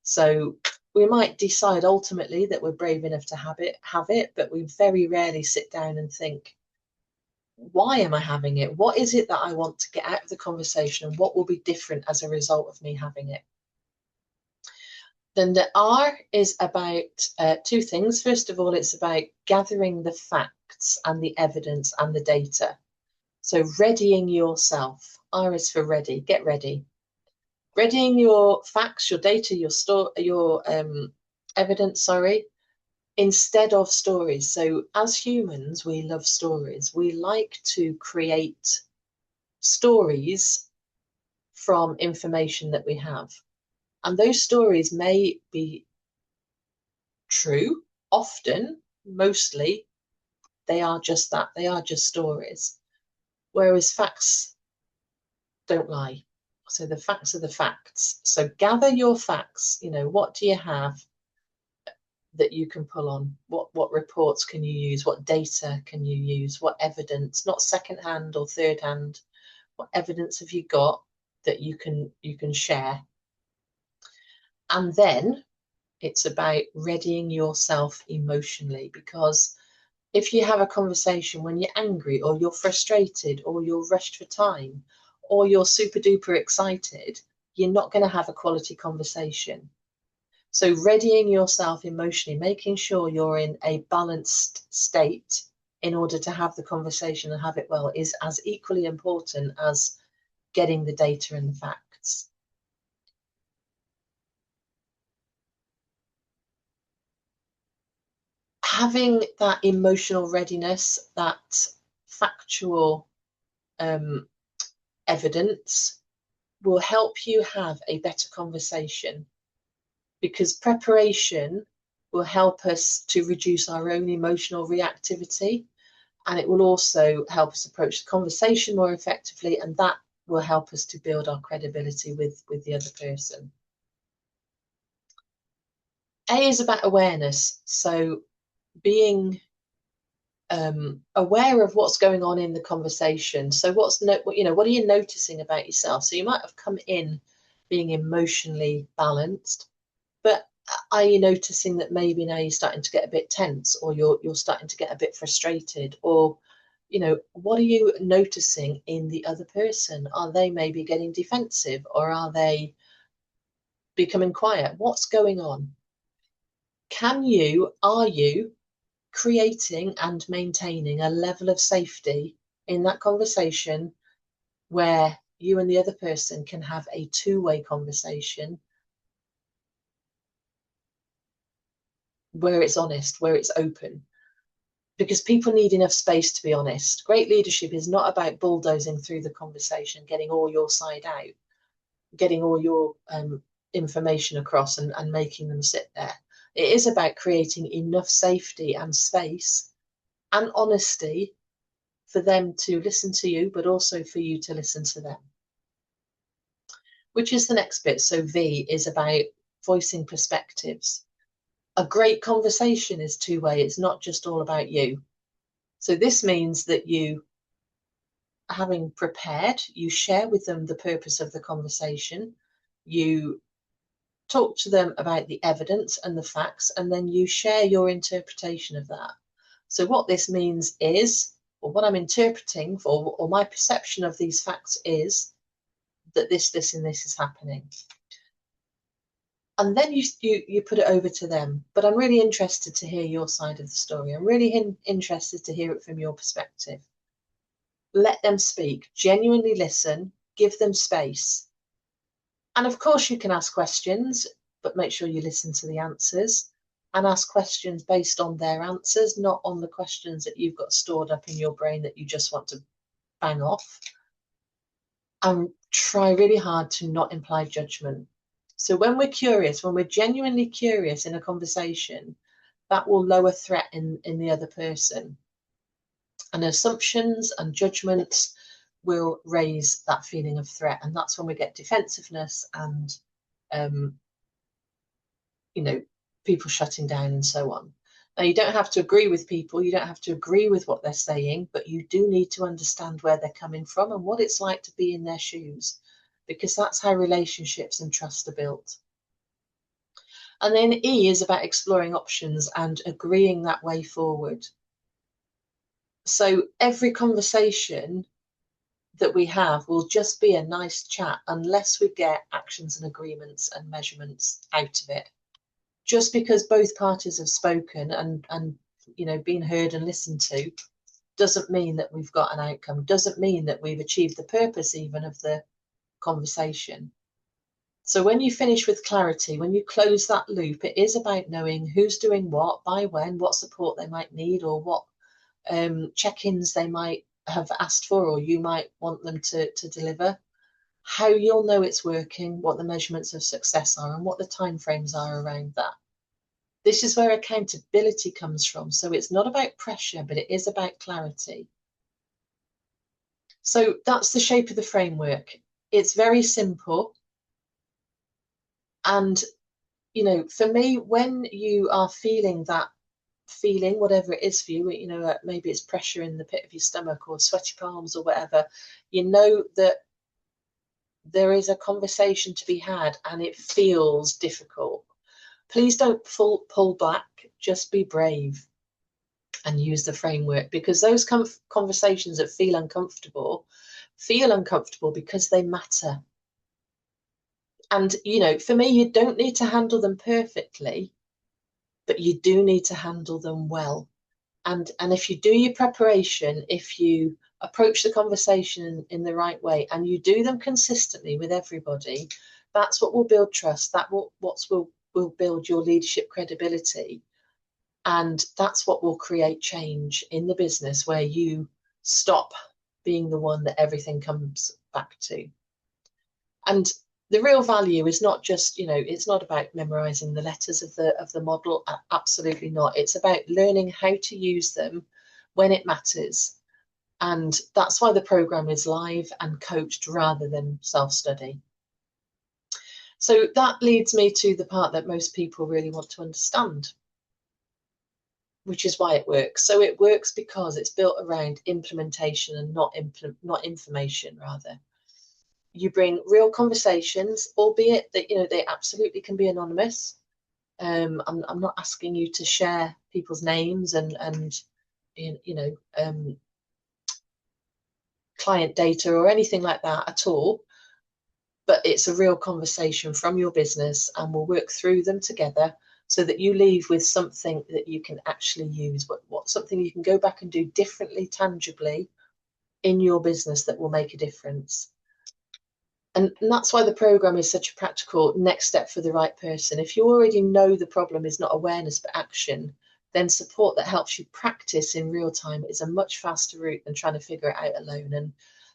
So we might decide ultimately that we're brave enough to have it, but we very rarely sit down and think, why am I having it? What is it that I want to get out of the conversation, and what will be different as a result of me having it? Then the R is about two things. First of all, it's about gathering the facts and the evidence and the data. So readying yourself. R is for ready. Get ready. Readying your facts, your data, your evidence, instead of stories. So as humans, we love stories. We like to create stories from information that we have. And those stories may be true, often, mostly, they are just that. They are just stories. Whereas facts don't lie. So the facts are the facts. So gather your facts. What do you have that you can pull on? What reports can you use? What data can you use? What evidence, not secondhand or third hand, what evidence have you got that you can share? And then it's about readying yourself emotionally, because if you have a conversation when you're angry or you're frustrated or you're rushed for time or you're super duper excited, you're not going to have a quality conversation. So readying yourself emotionally, making sure you're in a balanced state in order to have the conversation and have it well, is as equally important as getting the data and the facts. Having that emotional readiness, that factual evidence, will help you have a better conversation, because preparation will help us to reduce our own emotional reactivity, and it will also help us approach the conversation more effectively, and that will help us to build our credibility with the other person. A is about awareness. So being aware of what's going on in the conversation. So what are you noticing about yourself? So you might have come in being emotionally balanced, but are you noticing that maybe now you're starting to get a bit tense, or you're starting to get a bit frustrated? Or what are you noticing in the other person? Are they maybe getting defensive, or are they becoming quiet? What's going on? Are you creating and maintaining a level of safety in that conversation where you and the other person can have a two-way conversation, where it's honest, where it's open? Because people need enough space to be honest. Great leadership is not about bulldozing through the conversation, getting all your side out, getting all your information across and making them sit there. It is about creating enough safety and space and honesty for them to listen to you, but also for you to listen to them. Which is the next bit. So V is about voicing perspectives. A great conversation is two-way. It's not just all about you. So this means that you, having prepared, you share with them the purpose of the conversation, you talk to them about the evidence and the facts, and then you share your interpretation of that. So what this means is, or what I'm interpreting for, or my perception of these facts is that this, and this is happening. And then you put it over to them. But I'm really interested to hear your side of the story. I'm really interested to hear it from your perspective. Let them speak, genuinely listen, give them space. And of course you can ask questions, but make sure you listen to the answers and ask questions based on their answers, not on the questions that you've got stored up in your brain that you just want to bang off. And try really hard to not imply judgment. So when we're curious, when we're genuinely curious in a conversation, that will lower threat in the other person. And assumptions and judgments will raise that feeling of threat, and that's when we get defensiveness and you know, people shutting down and so on. Now, you don't have to agree with people, you don't have to agree with what they're saying, but you do need to understand where they're coming from and what it's like to be in their shoes, because that's how relationships and trust are built. And then E is about exploring options and agreeing that way forward. So every conversation that we have will just be a nice chat unless we get actions and agreements and measurements out of it. Just because both parties have spoken and you know, been heard and listened to, doesn't mean that we've got an outcome, doesn't mean that we've achieved the purpose even of the conversation. So when you finish with clarity, when you close that loop, it is about knowing who's doing what, by when, what support they might need, or what check-ins they might have asked for, or you might want them to deliver, how you'll know it's working, what the measurements of success are, and what the timeframes are around that. This is where accountability comes from. So it's not about pressure, but it is about clarity. So that's the shape of the framework. It's very simple. And, you know, for me, when you are feeling that feeling, whatever it is for you, you know, maybe it's pressure in the pit of your stomach or sweaty palms or whatever, you know that there is a conversation to be had and it feels difficult. Please don't pull back, just be brave and use the framework, because those conversations that feel uncomfortable because they matter. And, you know, for me, you don't need to handle them perfectly, but you do need to handle them well. And if you do your preparation, if you approach the conversation in the right way and you do them consistently with everybody, that's what will build trust. That will build your leadership credibility. And that's what will create change in the business, where you stop being the one that everything comes back to. And the real value is not just, you know, it's not about memorizing the letters of the model. Absolutely not. It's about learning how to use them when it matters. And that's why the program is live and coached rather than self-study. So that leads me to the part that most people really want to understand, which is why it works. So it works because it's built around implementation and not information, rather. You bring real conversations, albeit that, you know, they absolutely can be anonymous. I'm not asking you to share people's names and you know, client data or anything like that at all. But it's a real conversation from your business, and we'll work through them together so that you leave with something that you can actually use, something you can go back and do differently, tangibly in your business that will make a difference. And that's why the program is such a practical next step for the right person. If you already know the problem is not awareness but action, then support that helps you practice in real time is a much faster route than trying to figure it out alone. And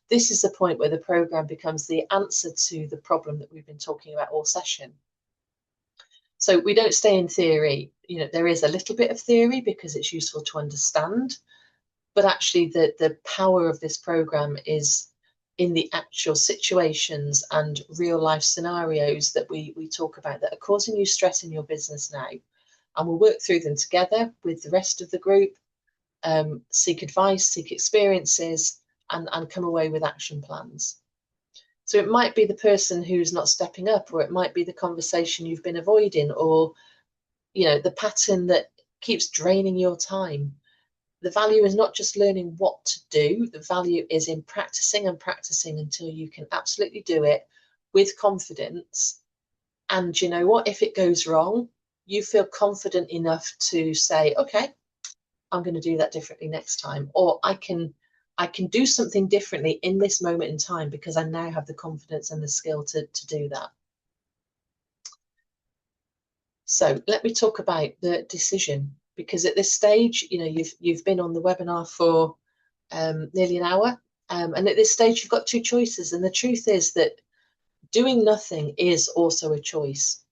this is the point where the program becomes the answer to the problem that we've been talking about all session. So we don't stay in theory. You know, there is a little bit of theory because it's useful to understand, but actually the power of this program is in the actual situations and real life scenarios that we talk about that are causing you stress in your business now. And we'll work through them together with the rest of the group, seek advice, seek experiences, and come away with action plans. So it might be the person who's not stepping up, or it might be the conversation you've been avoiding, or, you know, the pattern that keeps draining your time. The value is not just learning what to do. The value is in practicing and practicing until you can absolutely do it with confidence. And you know what? If it goes wrong, you feel confident enough to say, okay, I'm going to do that differently next time. Or I can do something differently in this moment in time because I now have the confidence and the skill to do that. So let me talk about the decision, because at this stage, you know, you've been on the webinar for nearly an hour, and at this stage you've got two choices, and the truth is that doing nothing is also a choice.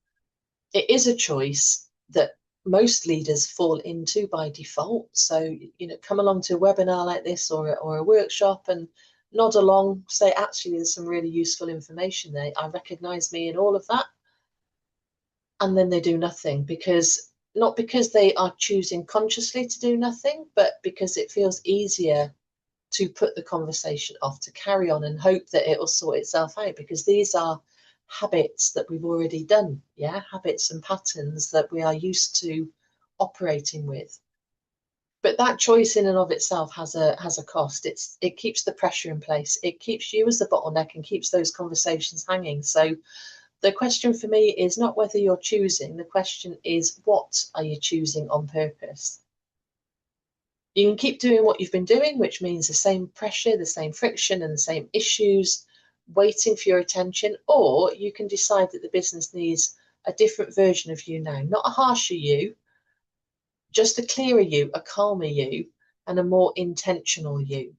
It is a choice that most leaders fall into by default. So, you know, come along to a webinar like this or a workshop and nod along, say, actually, there's some really useful information there. I recognise me in all of that. And then they do nothing not because they are choosing consciously to do nothing, but because it feels easier to put the conversation off, to carry on and hope that it will sort itself out, because these are habits that we've already done, habits and patterns that we are used to operating with. But that choice in and of itself has a cost. It keeps the pressure in place. It keeps you as the bottleneck and keeps those conversations hanging. So the question for me is not whether you're choosing, the question is, what are you choosing on purpose? You can keep doing what you've been doing, which means the same pressure, the same friction, and the same issues waiting for your attention, or you can decide that the business needs a different version of you now, not a harsher you, just a clearer you, a calmer you, and a more intentional you.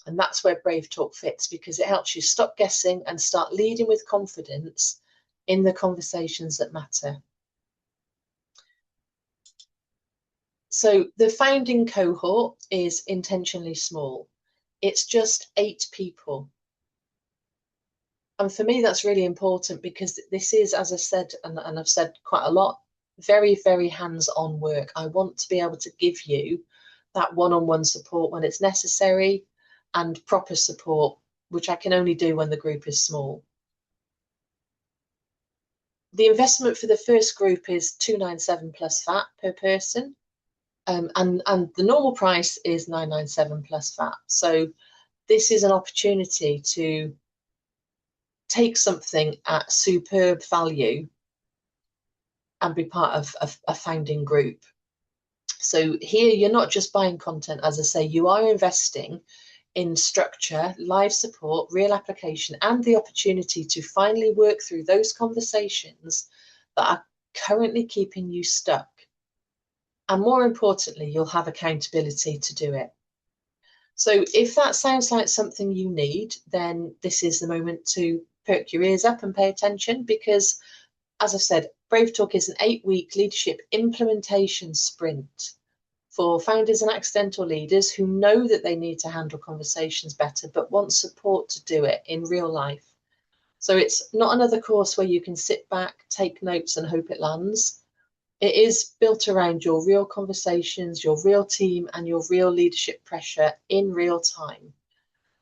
And that's where BraveTalk fits, because it helps you stop guessing and start leading with confidence in the conversations that matter. So the founding cohort is intentionally small. It's just 8 people. And for me, that's really important, because this is, as I said, and I've said quite a lot, very, very hands-on work. I want to be able to give you that one-on-one support when it's necessary, and proper support, which I can only do when the group is small. The investment for the first group is $297 plus VAT per person. And the normal price is $997 plus VAT. So this is an opportunity to take something at superb value and be part of a founding group. So here you're not just buying content, as I say, you are investing in structure, live support, real application, and the opportunity to finally work through those conversations that are currently keeping you stuck. And more importantly, you'll have accountability to do it. So if that sounds like something you need, then this is the moment to perk your ears up and pay attention, because, as I've said, BraveTalk is an 8-week leadership implementation sprint for founders and accidental leaders who know that they need to handle conversations better, but want support to do it in real life. So it's not another course where you can sit back, take notes, and hope it lands. It is built around your real conversations, your real team, and your real leadership pressure in real time.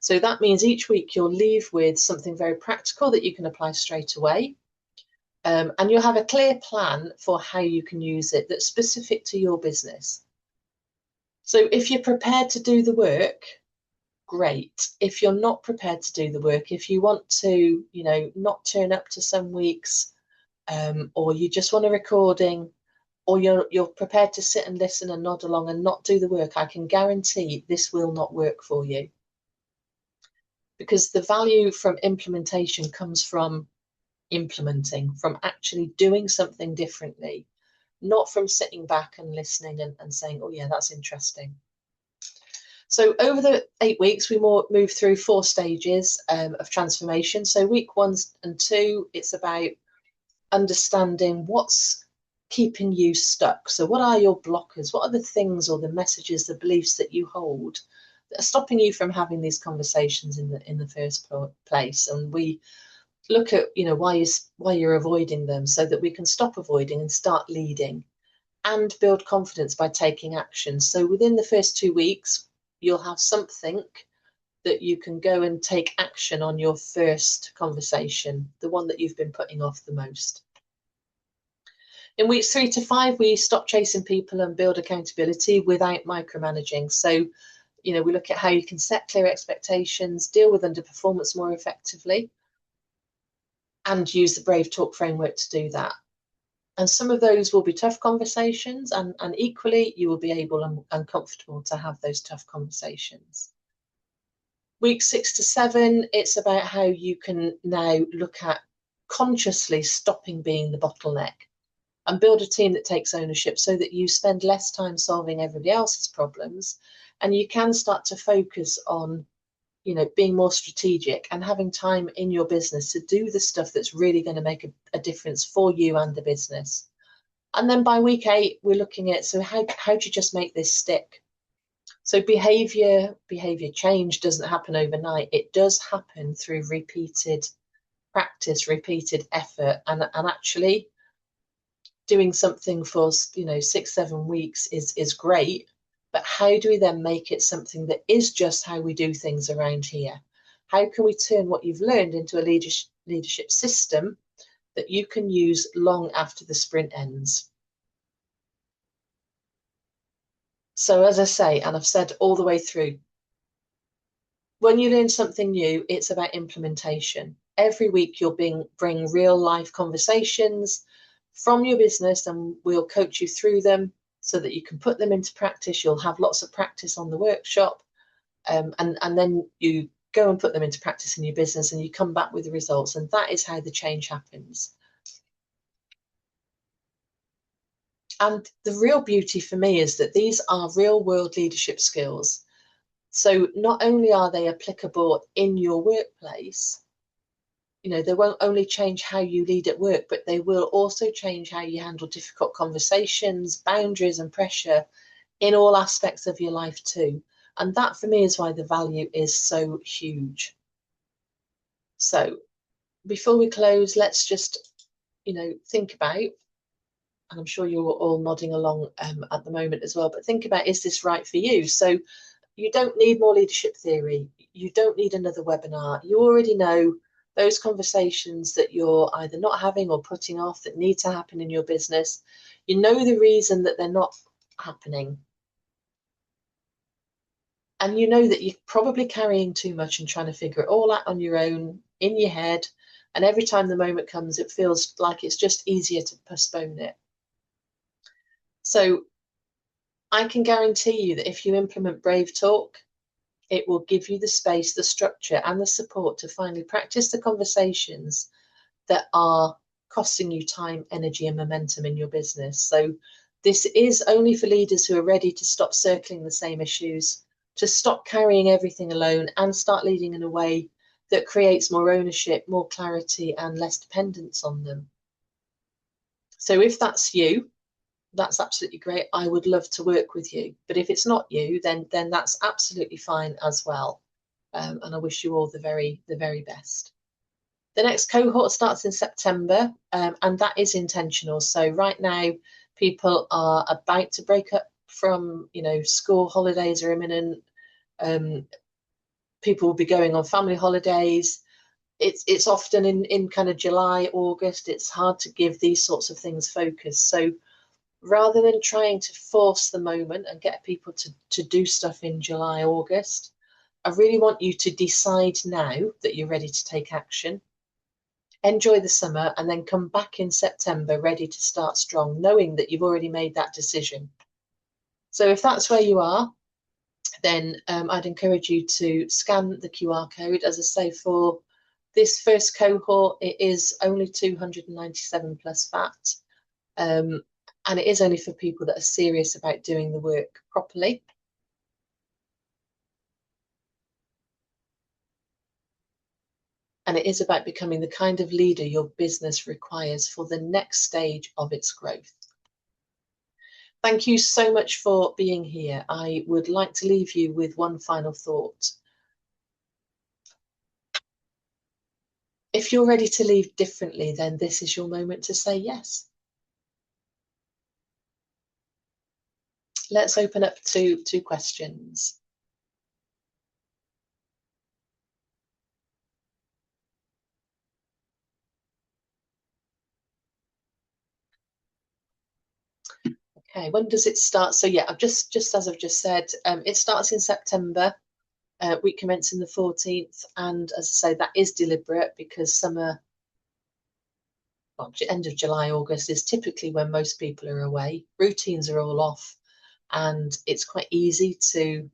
So that means each week you'll leave with something very practical that you can apply straight away. And you'll have a clear plan for how you can use it that's specific to your business. So if you're prepared to do the work, great. If you're not prepared to do the work, if you want to, not turn up to some weeks, or you just want a recording, or you're prepared to sit and listen and nod along and not do the work, I can guarantee this will not work for you. Because the value from implementation comes from implementing, from actually doing something differently, not from sitting back and listening and saying, oh yeah, that's interesting. So over the 8 weeks, we move through 4 stages of transformation. So week 1 and 2, it's about understanding what's keeping you stuck. So what are your blockers? What are the things or the messages, the beliefs that you hold that are stopping you from having these conversations in the first place? And we look at why you're avoiding them, so that we can stop avoiding and start leading, and build confidence by taking action. So within the first 2 weeks, you'll have something that you can go and take action on your first conversation, the one that you've been putting off the most. In weeks 3 to 5, we stop chasing people and build accountability without micromanaging. So, we look at how you can set clear expectations, deal with underperformance more effectively, and use the BraveTalk framework to do that. And some of those will be tough conversations, and equally, you will be able and comfortable to have those tough conversations. Week 6 to 7, it's about how you can now look at consciously stopping being the bottleneck and build a team that takes ownership, so that you spend less time solving everybody else's problems, and you can start to focus on, being more strategic and having time in your business to do the stuff that's really going to make a difference for you and the business. And then by week 8, we're looking at, so how do you just make this stick? So behavior change doesn't happen overnight. It does happen through repeated practice, repeated effort, and actually doing something for 6-7 weeks is great. But how do we then make it something that is just how we do things around here? How can we turn what you've learned into a leadership system that you can use long after the sprint ends? So as I say, and I've said all the way through, when you learn something new, it's about implementation. Every week you'll bring real life conversations from your business and we'll coach you through them so that you can put them into practice. You'll have lots of practice on the workshop, and then you go and put them into practice in your business and you come back with the results. And that is how the change happens. And the real beauty for me is that these are real world leadership skills. So not only are they applicable in your workplace, they won't only change how you lead at work, but they will also change how you handle difficult conversations, boundaries, and pressure in all aspects of your life too. And that for me is why the value is so huge. So before we close, let's just, think about, and I'm sure you're all nodding along at the moment as well, but think about, is this right for you? So you don't need more leadership theory. You don't need another webinar. You already know those conversations that you're either not having or putting off that need to happen in your business. You know the reason that they're not happening. And you know that you're probably carrying too much and trying to figure it all out on your own in your head. And every time the moment comes, it feels like it's just easier to postpone it. So I can guarantee you that if you implement BraveTalk, it will give you the space, the structure, and the support to finally practice the conversations that are costing you time, energy, and momentum in your business. So this is only for leaders who are ready to stop circling the same issues, to stop carrying everything alone and start leading in a way that creates more ownership, more clarity, and less dependence on them. So if that's you, that's absolutely great. I would love to work with you. But if it's not you, then that's absolutely fine as well. And I wish you all the very best. The next cohort starts in September, and that is intentional. So right now, people are about to break up from, school holidays are imminent. People will be going on family holidays. It's often in kind of July, August. It's hard to give these sorts of things focus. So rather than trying to force the moment and get people to do stuff in July, August, I really want you to decide now that you're ready to take action. Enjoy the summer and then come back in September ready to start strong, knowing that you've already made that decision. So if that's where you are, then I'd encourage you to scan the QR code. As I say, for this first cohort, it is only 297 plus VAT. And it is only for people that are serious about doing the work properly. And it is about becoming the kind of leader your business requires for the next stage of its growth. Thank you so much for being here. I would like to leave you with one final thought. If you're ready to leave differently, then this is your moment to say yes. Let's open up to questions. Okay, when does it start? So yeah, just as I've just said, it starts in September. Week commencing the 14th, and as I say, that is deliberate because summer, well, end of July, August is typically when most people are away. Routines are all off, and it's quite easy to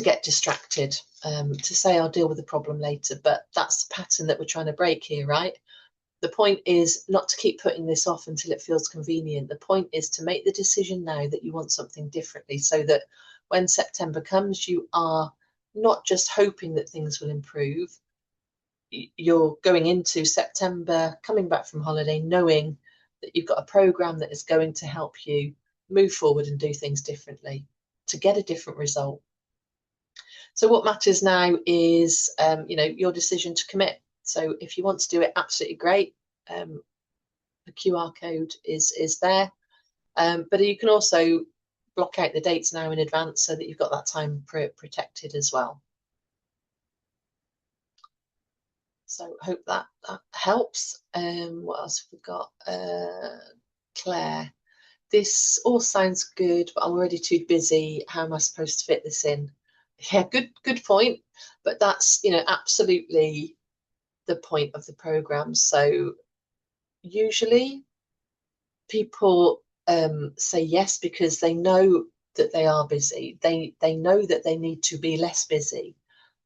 get distracted, to say I'll deal with the problem later, but that's the pattern that we're trying to break here, right? The point is not to keep putting this off until it feels convenient. The point is to make the decision now that you want something differently, so that when September comes, you are not just hoping that things will improve. You're going into September, coming back from holiday, knowing that you've got a program that is going to help you move forward and do things differently. to get a different result. So what matters now is, your decision to commit. So if you want to do it, absolutely great. The QR code is there, but you can also block out the dates now in advance so that you've got that time protected as well. So I hope that helps. What else have we got? Claire, this all sounds good, but I'm already too busy. How am I supposed to fit this in? Yeah, good point. But that's, absolutely the point of the program. So usually people say yes because they know that they are busy. They know that they need to be less busy.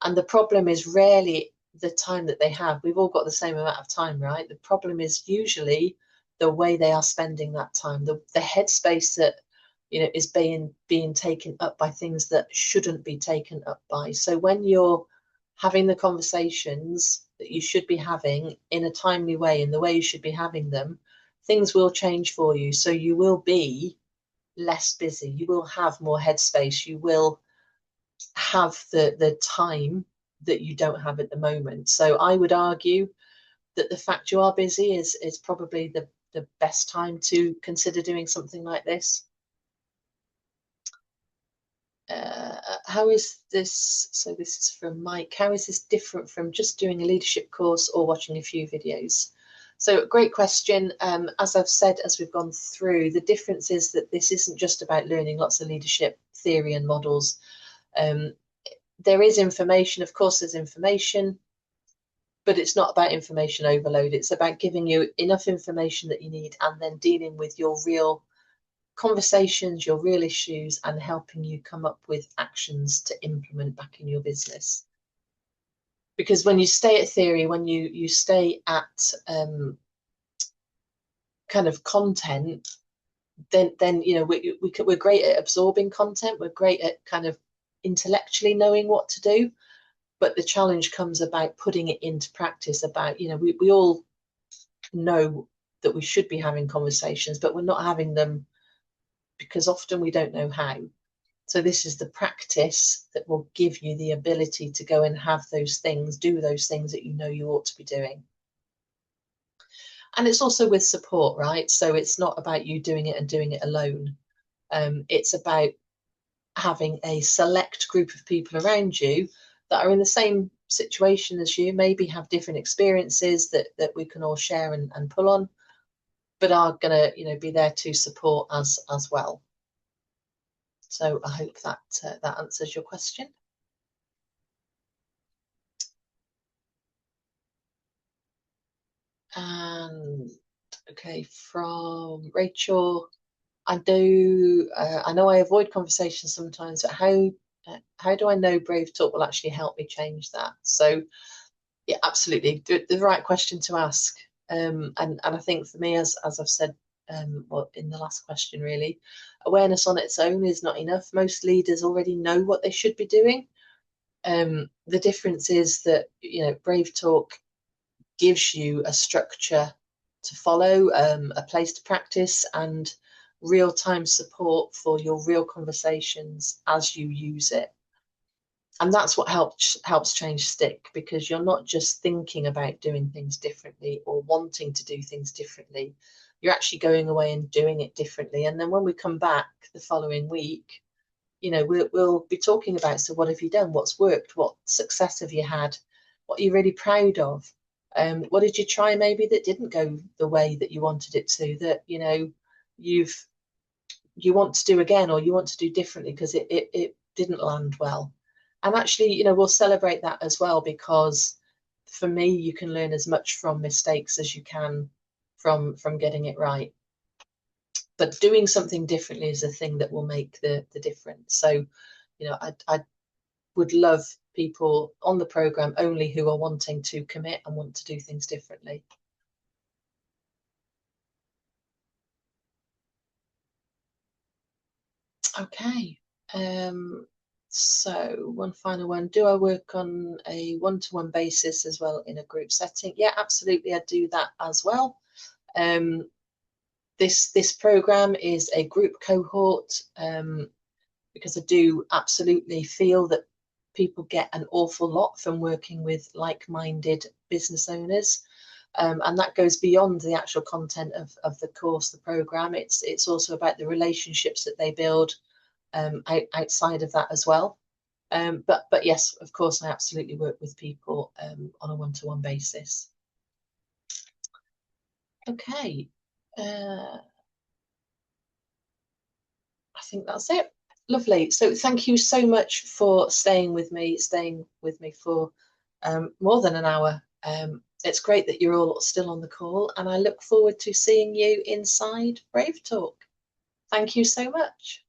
And the problem is rarely the time that they have. We've all got the same amount of time, right? The problem is usually the way they are spending that time, the headspace that is being taken up by things that shouldn't be taken up by. So when you're having the conversations that you should be having in a timely way, in the way you should be having them, things will change for you. So you will be less busy. You will have more headspace. You will have the time that you don't have at the moment. So I would argue that the fact you are busy is probably the best time to consider doing something like this. How is this? So this is from Mike. How is this different from just doing a leadership course or watching a few videos? So great question. As I've said, as we've gone through, the difference is that this isn't just about learning lots of leadership theory and models. There is information, of course, there's information, but it's not about information overload. It's about giving you enough information that you need and then dealing with your real conversations, your real issues, and helping you come up with actions to implement back in your business. Because when you stay at theory, when you stay at kind of content, then we're great at absorbing content. We're great at kind of intellectually knowing what to do, but the challenge comes about putting it into practice. About we all know that we should be having conversations, but we're not having them because often we don't know how. So this is the practice that will give you the ability to go and have those things, do those things that you ought to be doing. And it's also with support, right? So it's not about you doing it and doing it alone. It's about having a select group of people around you that are in the same situation as you, maybe have different experiences that we can all share and pull on, but are going to be there to support us as well. So I hope that that answers your question. And okay, from Rachel, I know I avoid conversations sometimes, but how do I know BraveTalk will actually help me change that? So yeah, absolutely, the right question to ask. And I think for me, as I've said, well, in the last question, really, awareness on its own is not enough. Most leaders already know what they should be doing. The difference is that BraveTalk gives you a structure to follow, a place to practice, and real-time support for your real conversations as you use it. And that's what helps change stick, because you're not just thinking about doing things differently or wanting to do things differently. You're actually going away and doing it differently. And then when we come back the following week, we'll be talking about, so what have you done? What's worked? What success have you had? What are you really proud of? What did you try maybe that didn't go the way that you wanted it to, that you want to do again, or you want to do differently because it didn't land well? And actually, we'll celebrate that as well, because for me, you can learn as much from mistakes as you can from getting it right. But doing something differently is the thing that will make the difference. So, I would love people on the program only who are wanting to commit and want to do things differently. Okay. So one final one. Do I work on a one-to-one basis as well in a group setting? Yeah, absolutely. I do that as well. This program is a group cohort. because I do absolutely feel that people get an awful lot from working with like-minded business owners. And that goes beyond the actual content of the course, the program. It's also about the relationships that they build outside of that as well. But yes, of course, I absolutely work with people on a one-to-one basis. Okay, I think that's it. Lovely. So thank you so much for staying with me for more than an hour. It's great that you're all still on the call, and I look forward to seeing you inside BraveTalk. Thank you so much.